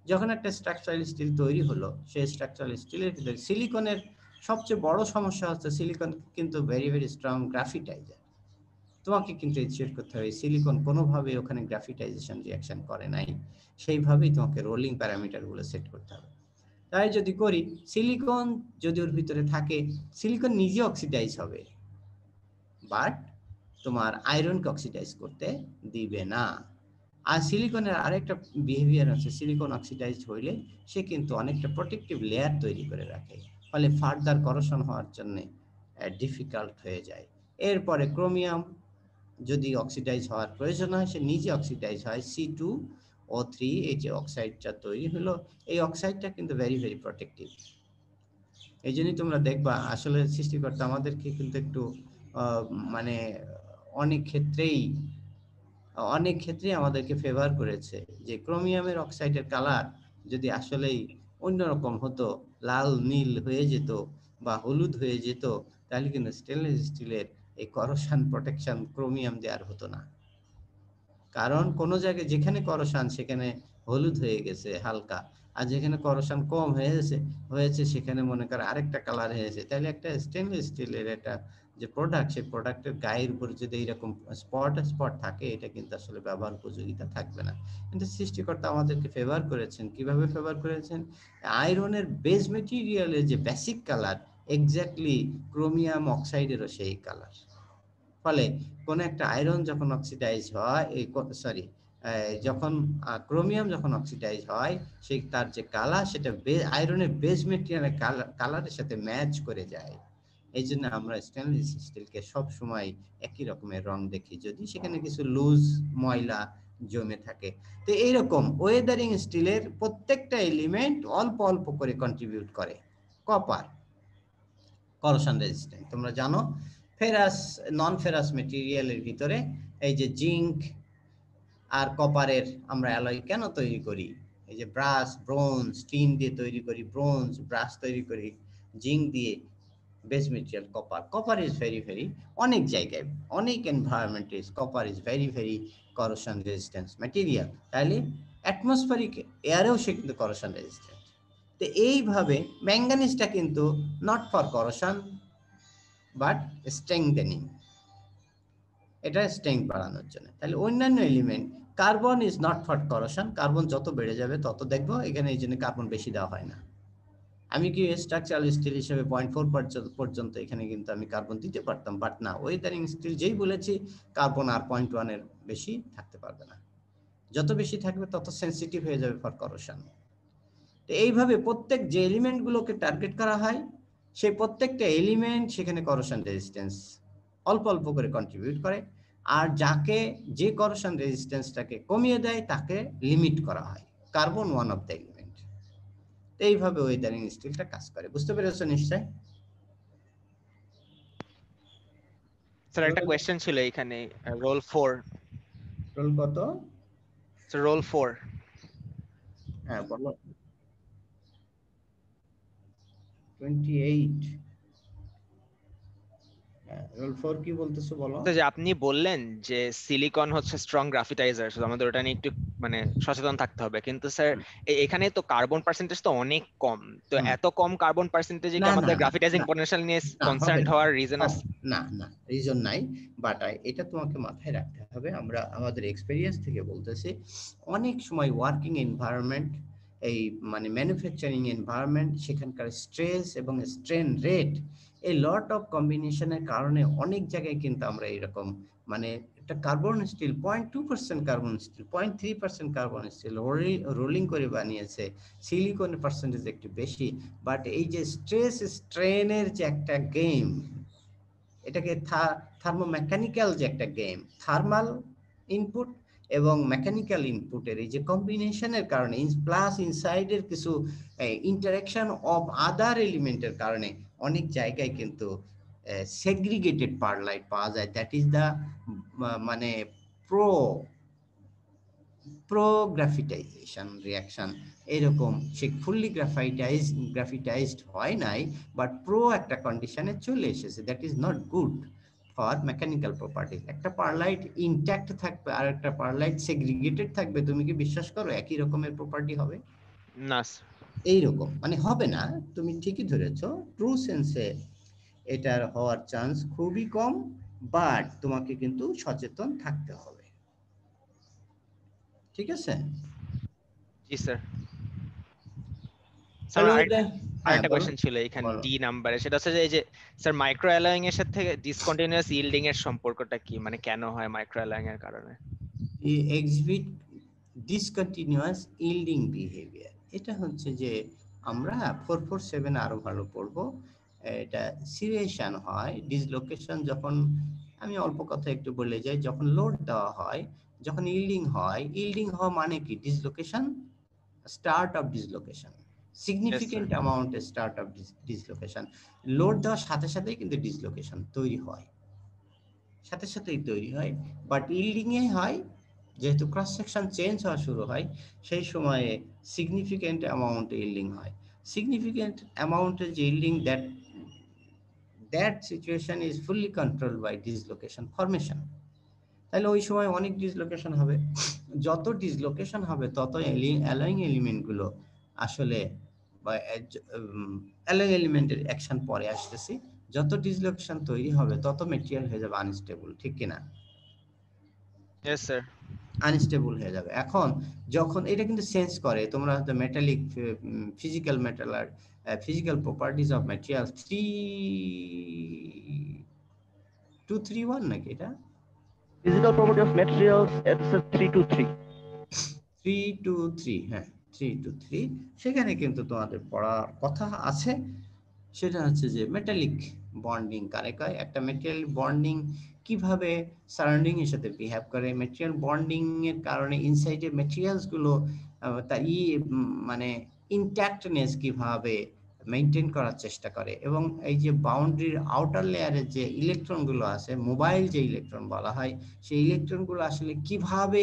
Speaker 2: যখন একটা স্ট্রাকচারাল স্টিল তৈরি হলো, সেই স্ট্রাকচারাল স্টিলের ভিতরে সিলিকনের সবচেয়ে বড় সমস্যা হচ্ছে সিলিকন কিন্তু ভেরি ভেরি স্ট্রং গ্রাফিটাইজার। তোমাকে কিন্তু এনশিওর করতে হবে সিলিকন কোনোভাবে ওখানে গ্রাফিটাইজেশন রিঅ্যাকশন করে নাই, সেইভাবেই তোমাকে রোলিং প্যারামিটারগুলো সেট করতে হবে। তাই যদি করি, সিলিকন যদি ওর ভিতরে থাকে, সিলিকন নিজে অক্সিডাইজ হবে, বাট তোমার আয়রনকে অক্সিডাইজ করতে দিবে না। আর সিলিকনের আরেকটা বিহেভিয়ার আছে, সিলিকন অক্সিডাইজ হইলে সে কিন্তু অনেকটা প্রোটেক্টিভ লেয়ার তৈরি করে রাখে, ফলে ফার্দার করোশন হওয়ার জন্য ডিফিকাল্ট হয়ে যায়। এরপরে ক্রোমিয়াম যদি অক্সিডাইজ হওয়ার প্রয়োজন হয়, সে নিজে অক্সিডাইজ হয়, C2O3, এই যে অক্সাইডটা তৈরি হলো, এই অক্সাইডটা কিন্তু ভেরি ভেরি প্রোটেক্টিভ। এই জন্যই তোমরা দেখবা আসলে সৃষ্টিকর্তা আমাদেরকে কিন্তু একটু মানে অনেক ক্ষেত্রেই আমাদেরকে ফেভার করেছে, যে ক্রোমিয়ামের অক্সাইডের কালার যদি আসলেই অন্যরকম হতো, লাল নীল হয়ে যেত বা হলুদ হয়ে যেত, তাহলে কিন্তু স্টেনলেস স্টিলের এই করোশন প্রোটেকশন ক্রোমিয়াম দেওয়ার হতো না। কারণ কোনো জায়গায় যেখানে করোশন সেখানে হলুদ হয়ে গেছে হালকা, আর যেখানে করোশন কম হয়েছে সেখানে মনে করে আরেকটা কালার হয়েছে। তাহলে একটা স্টেনলেস স্টিলের একটা যে প্রোডাক্ট, সেই প্রোডাক্টের গায়ের উপর যদি এইরকম স্পট থাকে, এটা কিন্তু আসলে ব্যবহার উপযোগিতা থাকবে না। কিন্তু সৃষ্টিকর্তা আমাদেরকে ফেভার করেছেন। কিভাবে ফেভার করেছেন? আয়রনের বেস মেটেরিয়ালের যে বেসিক কালার, এক্স্যাক্টলি ক্রোমিয়াম অক্সাইডেরও সেই কালার। ফলে কোন একটা আয়রন যখন অক্সিডাইজ হয়, যখন ক্রোমিয়াম যখন অক্সিডাইজ হয়, সেই তার যে কালার, সেটা আয়রনের বেস মেটেরিয়ালের কালারের সাথে ম্যাচ করে যায়। এই জন্য আমরা স্টেনলেস স্টিলকে সব সময় একই রকমের রং দেখি, যদি সেখানে কিছু লুজ ময়লা জমে থাকে। তো এইরকম ওয়েদারিং স্টিলের প্রত্যেকটা এলিমেন্ট অল্প অল্প করে কন্ট্রিবিউট করে। কপার করোশন রেজিস্ট্যান্ট, তোমরা জানো ফেরাস নন ফেরাস মেটেরিয়ালের ভিতরে এই যে জিঙ্ক আর কপারের আমরা অ্যালয় কেন তৈরি করি? এই যে ব্রাশ, ব্রোঞ্জ, টিন দিয়ে তৈরি করি, ব্রোঞ্জ ব্রাশ তৈরি করি জিঙ্ক দিয়ে, base material copper. Copper is very অনেক জায়গায় অনেক এনভায়রনমেন্টে copper is very corrosion resistance material. তাহলে অ্যাটমসফেরিক এয়ারেও সে কিন্তু করোশন রেজিস্ট্যান্ট। তো এইভাবে ম্যাঙ্গানিজটা কিন্তু not for corrosion but strengthening, এটা স্ট্রেংথ বাড়ানোর জন্য। তাহলে অন্যান্য element, carbon is not for corrosion, carbon যত বেড়ে যাবে তত দেখবো এখানে এই জন্য কার্বন বেশি দেওয়া হয় না। আমি কি স্ট্রাকচারাল স্টিল হিসেবে 0.4 পর্যন্ত এখানে কিন্তু আমি কার্বন দিতে পারতাম, বাট না, ওয়েদারিং স্টিল যেই বলেছি কার্বন আর 0.1 এর বেশি থাকতে পারবে না। যত বেশি থাকবে তত সেন্সিটিভ হয়ে যাবে ফর করোশন। তো এইভাবে প্রত্যেক যে এলিমেন্টগুলোকে টার্গেট করা হয় সেই প্রত্যেকটা এলিমেন্ট সেখানে করোশন রেজিস্ট্যান্স অল্প অল্প করে কন্ট্রিবিউট করে, আর যাকে যে করোশন রেজিস্ট্যান্সটাকে কমিয়ে দেয় তাকে লিমিট করা হয়। Carbon one of the element. এইভাবে ওয়েদারিং স্টিলটা কাজ করে। বুঝতে পেরেছো নিশ্চয়?
Speaker 12: স্যার একটা কোশ্চেন ছিল এখানে, রোল 4।
Speaker 2: রোল কত?
Speaker 12: Sir roll 4।
Speaker 2: হ্যাঁ বলো। 28। রোল 4 কি বলতেছো বলো?
Speaker 12: যে আপনি বললেন যে সিলিকন হচ্ছে স্ট্রং গ্রাফিটাইজার, তো আমাদের ওটা নিয়ে একটু মানে সচেতন থাকতে হবে। কিন্তু স্যার এখানে তো কার্বন পার্সেন্টেজ তো অনেক কম, তো এত কম কার্বন পার্সেন্টেজে কি আমাদের গ্রাফিটাইজিং পটেনশিয়াল নিয়ে কনসার্ন হওয়ার রিজন আছে?
Speaker 2: না, রিজন নাই, বাট এটা তোমাকে মাথায় রাখতে হবে। আমরা আমাদের এক্সপেরিয়েন্স থেকে বলতেছি, অনেক সময় ওয়ার্কিং এনভায়রনমেন্ট, এই মানে ম্যানুফ্যাকচারিং এনভায়রনমেন্ট, সেখানকার স্ট্রেস এবং স্ট্রেন রেট, এই লট অফ কম্বিনেশনের কারণে অনেক জায়গায় কিন্তু আমরা এরকম মানে একটা carbon still 0.2% carbon still, 0.3% carbon still rolling করে বানিয়েছে, সিলিকনের পার্সেন্টেজ একটু বেশি। বাট এই যে স্ট্রেস স্ট্রেনের যে একটা গেম, এটাকে থার্মোমেকানিক্যাল যে একটা গেম, থার্মাল ইনপুট এবং মেকানিক্যাল ইনপুটের এই যে কম্বিনেশনের কারণে প্লাস ইনসাইডের কিছু ইন্টারাকশন অফ আদার এলিমেন্টের কারণে অনেক জায়গায় কিন্তু সেগ্রিগেটেড পারলাইট পাওয়া যায়। দ্যাট ইজ দ্য মানে প্রো গ্রাফিটাইজেশন রিয়াকশন। এরকম সে ফুললি গ্রাফিটাইজড হয় নাই, বাট প্রো একটা কন্ডিশনে চলে এসেছে। That is not good for mechanical properties. একটা পারলাইট ইনট্যাক্ট থাকবে আর একটা পারলাইট সেগ্রিগেটেড থাকবে, তুমি কি বিশ্বাস করো একই রকমের প্রপার্টি হবে?
Speaker 12: না,
Speaker 2: এইরকম মানে হবে না। তুমি ঠিকই ধরেছো, ট্রু সেন্সে এটার হওয়ার চান্স খুবই কম, বাট তোমাকে কিন্তু সচেতন থাকতে হবে। ঠিক আছে?
Speaker 12: জি স্যার। স্যার আরেকটা কোশ্চেন ছিল এখানে ডি নাম্বারে, সেটা হচ্ছে যে এই যে স্যার মাইক্রো অ্যালয়িং এর সাথে ডিসকন্টিনিউয়াস ইল্ডিং এর সম্পর্কটা কি, মানে কেন হয় মাইক্রো অ্যালয়িং এর কারণে?
Speaker 2: Exhibit discontinuous yielding behaviour. এটা হচ্ছে যে আমরা 447 আরো ভালো পড়বো। এটা সিরিয়েশন হয়, ডিসলোকেশন যখন, আমি অল্প কথা একটু বলে যাই, যখন লোড দেওয়া হয়, যখন ইল্ডিং হয়, ইল্ডিং হওয়া মানে কি? Dislocation, start of dislocation, significant অ্যামাউন্টে স্টার্ট অফ ডিসলোকেশন। লোড দেওয়ার সাথে সাথেই কিন্তু ডিসলোকেশন তৈরি হয়, সাথে সাথেই তৈরি হয়। বাট ইল্ডিং এ হয় যেহেতু ক্রস সেকশন চেঞ্জ হওয়া শুরু হয়, সেই সময়ে সিগনিফিকেন্ট অ্যামাউন্টে ইল্ডিং হয়। সিগনিফিকেন্ট অ্যামাউন্টে যে yielding, that situation is fully controlled by dislocation formation. তাহলে ওই সময় অনেক ডিসলোকেশন হবে। যত ডিসলোকেশন হবে তত অ্যালয়িং এলিমেন্টগুলো আসলে অ্যালয়িং এলিমেন্টের অ্যাকশন পরে আসতেছি, যত ডিসলোকেশন তৈরি হবে তত মেটেরিয়াল হয়ে যাবে আনস্টেবল। ঠিক কিনা?
Speaker 12: Yes sir.
Speaker 2: আনস্টেবল হয়ে যাবে। এখন যখন এটা কিন্তু সেন্স করে, তোমরা হয়তো মেটালিক ফিজিক্যাল মেটাল আর ফিজিক্যাল প্রপার্টিজ অফ ম্যাটেরিয়াল 3231 নাকি এটা?
Speaker 9: Physical property of materials, it's a 323.
Speaker 2: 323, হ্যাঁ 323। সেখানে কিন্তু তোমাদের পড়ার কথা আছে। সেটা হচ্ছে যে মেটালিক বন্ডিং কারেক্ট হয়, একটা মেটেরিয়াল বন্ডিং কিভাবে সারাউন্ডিং এর সাথে বিহেভ করে, মেটেরিয়াল বন্ডিং এর কারণে ইনসাইডের মেটেরিয়ালস গুলো মানে ইনট্যাক্টনেস কিভাবে মেইনটেইন করার চেষ্টা করে, এবং এই যে বাউন্ডারির আউটার লেয়ারের যে ইলেকট্রনগুলো আছে, মোবাইল যে ইলেকট্রন বলা হয়, সেই ইলেকট্রনগুলো আসলে কিভাবে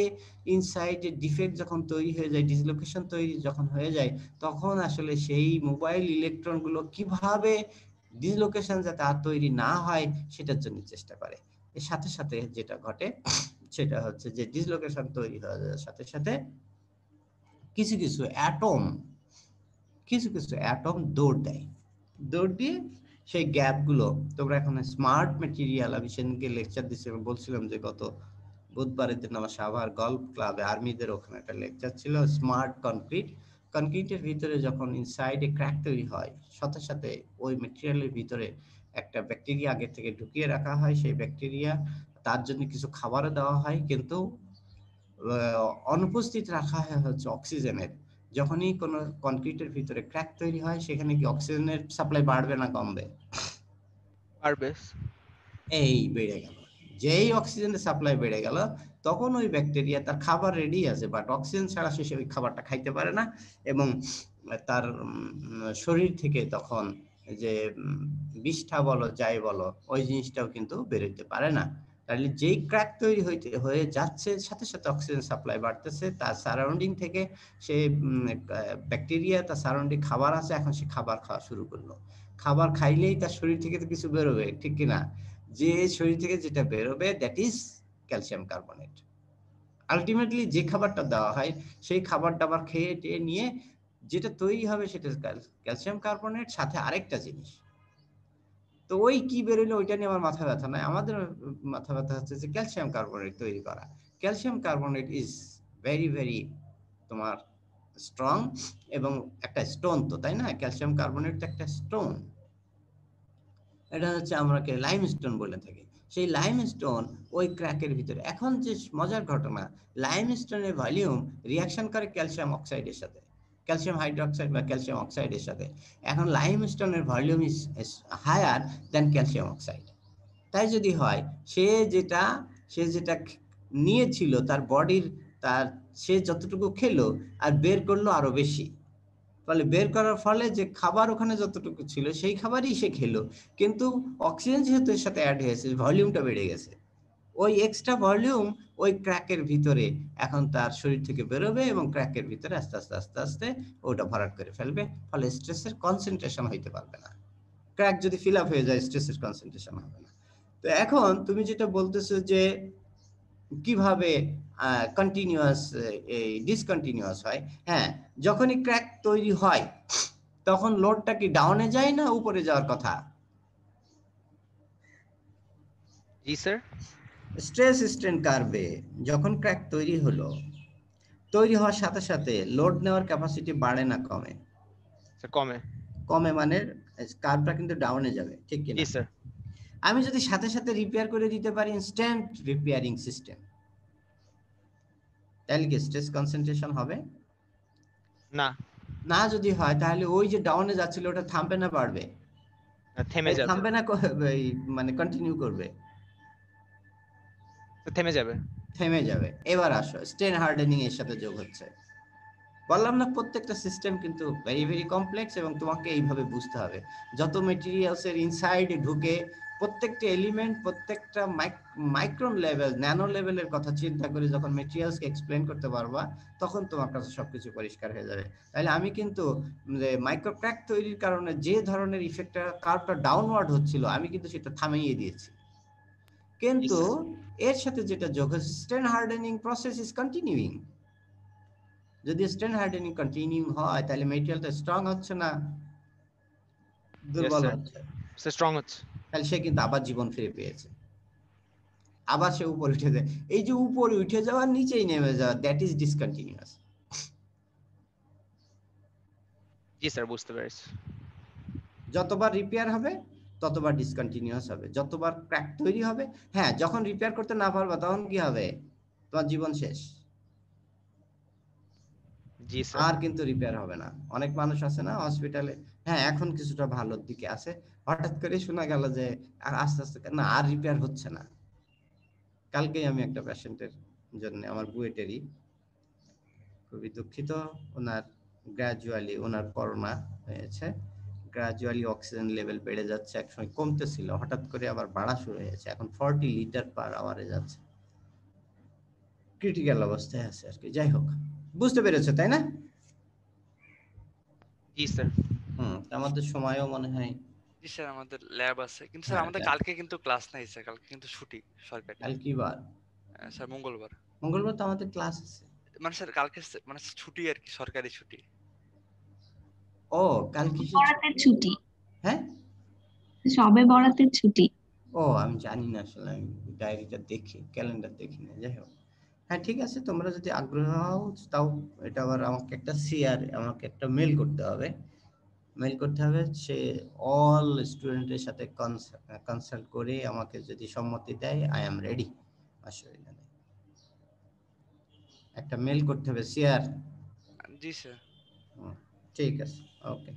Speaker 2: ইনসাইডে ডিফেক্ট যখন তৈরি হয়ে যায়, ডিসলোকেশন তৈরি যখন হয়ে যায়, তখন আসলে সেই মোবাইল ইলেকট্রনগুলো কিভাবে ডিসলোকেশন যাতে আর তৈরি না হয় সেটার জন্য চেষ্টা করে। এর সাথে সাথে যেটা ঘটে সেটা হচ্ছে যে ডিসলোকেশন তৈরি হওয়ার সাথে সাথে কিছু কিছু অ্যাটম দৌড় দেয়, দৌড় দিয়ে সেই গ্যাপগুলো, তোমরা এখন স্মার্ট ম্যাটেরিয়াল, আমি সেদিনকে লেকচার দিচ্ছি, বলছিলাম যে গত বুধবারের দিন আমার সাভার গল্ফ ক্লাবে আর্মিদের ওখানে একটা লেকচার ছিল, স্মার্ট কনক্রিটের ভিতরে যখন ইনসাইডে ক্র্যাক তৈরি হয় সাথে সাথে ওই ম্যাটেরিয়ালের ভিতরে একটা ব্যাকটেরিয়া আগে থেকে ঢুকিয়ে রাখা হয়, সেই ব্যাকটেরিয়া তার জন্য কিছু খাবারও দেওয়া হয়, কিন্তু অনুপস্থিত রাখা হয় হচ্ছে অক্সিজেনের। যখনই কোনো কনক্রিটের ভিতরে ক্র্যাক তৈরি হয় সেখানে কি অক্সিজেনের সাপ্লাই বাড়বে না কমবে?
Speaker 12: বাড়বে।
Speaker 2: এই বেড়ে গেল, যেই অক্সিজেনের সাপ্লাই বেড়ে গেল তখন ওই ব্যাকটেরিয়া তার খাবার রেডি আছে, বাট অক্সিজেন ছাড়া সে ওই খাবারটা খাইতে পারে না এবং তার শরীর থেকে তখন যে বিষ্ঠা বলো যাই বলো ওই জিনিসটাও কিন্তু বেরোতে পারে না। তাহলে যেই ক্র্যাক তৈরি হয়ে যাচ্ছে সাথে সাথে অক্সিজেন সাপ্লাই বাড়তেছে, তার সারাউন্ডিং থেকে সে ব্যাকটেরিয়া তার সারাউন্ডিং খাবার আছে, এখন সে খাবার খাওয়া শুরু করলো। খাবার খাইলেই তার শরীর থেকে তো কিছু বেরোবে, ঠিক কিনা? যে শরীর থেকে যেটা বেরোবে that is calcium carbonate. Ultimately যে খাবারটা দেওয়া হয় সেই খাবার দাবার খেয়ে টেয়ে নিয়ে যেটা তৈরি হবে সেটা ক্যালসিয়াম কার্বনেট, সাথে আরেকটা জিনিস। তো ওই কি বেরোলো ওইটা নিয়ে আমার মাথা ব্যথা নাই, আমাদের মাথা ব্যথা হচ্ছে যে ক্যালসিয়াম কার্বনেট তৈরি করা। Calcium carbonate is very very তোমার স্ট্রং এবং একটা স্টোন, তো তাই না? ক্যালসিয়াম কার্বনেট তো একটা স্টোন, এটা হচ্ছে আমরা লাইমস্টোন বলে থাকি। সেই লাইমস্টোন ওই ক্র্যাকের ভিতরে, এখন যে মজার ঘটনা, লাইমস্টোনের ভলিউম রিয়াকশন করে ক্যালসিয়াম অক্সাইডের সাথে, ক্যালসিয়াম হাইড্রোক্সাইড বা ক্যালসিয়াম অক্সাইডের সাথে। এখন লাইমস্টোনের volume is higher than calcium oxide. তাই যদি হয় সে যেটা নিয়েছিল তার বডির, সে যতটুকু খেলো আর বের করলো আরো বেশি, ফলে বের করার ফলে যে খাবার ওখানে যতটুকু ছিল সেই খাবারই সে খেলো, কিন্তু অক্সিজেন যেহেতু এর সাথে অ্যাড হয়েছে ভলিউমটা বেড়ে গেছে। ওই এক্সট্রা ভলিউম ওই ক্র্যাকের ভিতরে এখন তার শরীর থেকে বেরোবে এবং ক্র্যাকের ভিতরে আস্তে আস্তে আস্তে আস্তে ওটা ভরাট করে ফেলবে, ফলে স্ট্রেসের কনসেন্ট্রেশন হইতে পারবে না। ক্র্যাক যদি ফিল আপ হয়ে যায় স্ট্রেসের কনসেন্ট্রেশন হবে না। তো এখন তুমি যেটা বলতেছো যে কিভাবে কন্টিনিউয়াস ডিসকন্টিনিউয়াস হয়, হ্যাঁ, যখনই ক্র্যাক তৈরি হয় তখন লোডটা কি ডাউনে যায় না উপরে যাওয়ার কথা?
Speaker 12: জি স্যার।
Speaker 2: স্ট্রেস স্ট্রেন কার্ভে যখন ক্র্যাক তৈরি হলো, তৈরি হওয়ার সাথে সাথে লোড নেওয়ার ক্যাপাসিটি বাড়ে না কমে?
Speaker 12: কমে।
Speaker 2: কমে মানে কার্ভটা কিন্তু ডাউনে যাবে, ঠিক কি না?
Speaker 12: জি স্যার।
Speaker 2: আমি যদি সাথে সাথে রিপেয়ার করে দিতে পারি ইনস্ট্যান্ট রিপেয়ারিং সিস্টেম, তাহলে কি স্ট্রেস কনসেন্ট্রেশন হবে?
Speaker 12: না।
Speaker 2: না যদি হয় তাহলে ওই যে ডাউনে যাচ্ছিল ওটা থামবে না বাড়বে?
Speaker 12: থেমে যাবে।
Speaker 2: থামবে না, মানে কন্টিনিউ করবে?
Speaker 12: থেমে যাবে।
Speaker 2: থেমে যাবে। এবার আসো স্ট্রেন হার্ডেনিং এর সাথে যোগ হচ্ছে। বললাম না প্রত্যেকটা সিস্টেম কিন্তু ভেরি ভেরি কমপ্লেক্স এবং তোমাকে এইভাবে বুঝতে হবে। যত মেটেরিয়ালস এর ইনসাইডে ঢুকে প্রত্যেকটা এলিমেন্ট, প্রত্যেকটা মাইক্রন লেভেল, ন্যানো লেভেলের কথা চিন্তা করে যখন মেটেরিয়ালসকে এক্সপ্লেন করতে পারবা তখন তোমার কাছে সবকিছু পরিষ্কার হয়ে যাবে। তাহলে আমি কিন্তু মাইক্রো ক্র্যাক তৈরির কারণে যে ধরনের ইফেক্টটা কার্ভটা ডাউনওয়ার্ড হচ্ছিল আমি কিন্তু সেটা থামিয়ে দিয়েছি, কিন্তু এর সাথে যেটা যোগ হচ্ছে strain hardening process is continuing. যদি স্ট্রেন হার্ডেনিং কন্টিনিউ হয় তাহলে মেটেরিয়ালটা স্ট্রং হচ্ছে না দুর্বল হচ্ছে?
Speaker 12: স্ট্রং হচ্ছে।
Speaker 2: তাহলে সে কিন্তু আবার জীবন ফিরে পেয়েছে, আবার সে উপরে উঠে যায়। এই যে উপরে উঠে যাওয়া নিচেই নেমে যাওয়া, that is discontinuous.
Speaker 12: G sir, বুঝতে পেরেছি।
Speaker 2: যতবার রিপেয়ার হবে ততবার ডিসকন্টিনিউয়াস হবে, যতবার ক্র্যাক তৈরি হবে, হ্যাঁ, যখন রিপেয়ার করতে না পারবা তখন কি হবে? তোমার জীবন শেষ।
Speaker 12: জি স্যার।
Speaker 2: আর কিন্তু রিপেয়ার হবে না। অনেক মানুষ আছে না হসপিটালে, হ্যাঁ এখন কিছুটা ভালোর দিকে আছে, হঠাৎ করে শোনা গেল যে আস্তে আস্তে না আর রিপেয়ার হচ্ছে না। কালকেই আমি একটা পেশেন্টের জন্য, আমার বুয়েটেরই, খুবই দুঃখিত, ওনার গ্র্যাজুয়ালি ওনার করোনা হয়েছে, গ্র্যাজুয়ালি অক্সিজেন লেভেল বেড়ে যাচ্ছে, একসময় কমতেছিল হঠাৎ করে আবার বাড়া শুরু হয়েছে, এখন 40 লিটার পার আওয়ারে যাচ্ছে, ক্রিটিক্যাল অবস্থায় আছে আর কি। যাই হোক, বুঝতে পেরেছো তাই না?
Speaker 12: জি স্যার।
Speaker 2: আমাদের সময়ও মনে হয়
Speaker 4: জি স্যার আমাদের ল্যাব আছে, কিন্তু স্যার
Speaker 2: হ্যাঁ,
Speaker 4: আমাদের
Speaker 2: lab।
Speaker 4: কালকে কিন্তু ক্লাস নাই স্যার, কালকে কিন্তু ছুটি সরকারি।
Speaker 2: কাল কি বার?
Speaker 4: স্যার মঙ্গলবার।
Speaker 2: মঙ্গলবার তো আমাদের ক্লাস আছে।
Speaker 4: মানে স্যার কালকে মানে ছুটি আর কি, সরকারি ছুটি।
Speaker 2: ও কাল কিসের
Speaker 13: বরাতের ছুটি,
Speaker 2: হ্যাঁ?
Speaker 13: সবে বরাতের ছুটি।
Speaker 2: ও আমি জানি না আসলে, আমি ডায়েরিটা দেখি, ক্যালেন্ডার দেখি না, যাই হোক। হ্যাঁ ঠিক আছে, তোমরা যদি আগ্রহ হও তাও এটা আবার আমাকে একটা মেল করতে হবে। সে অল স্টুডেন্টের সাথে কনসাল্ট করে আমাকে যদি সম্মতি দেয়, আই এম রেডি। অসুবিধা নেই, একটা মেল করতে হবে সিআর।
Speaker 4: জি স্যার।
Speaker 2: ঠিক আছে, ওকে।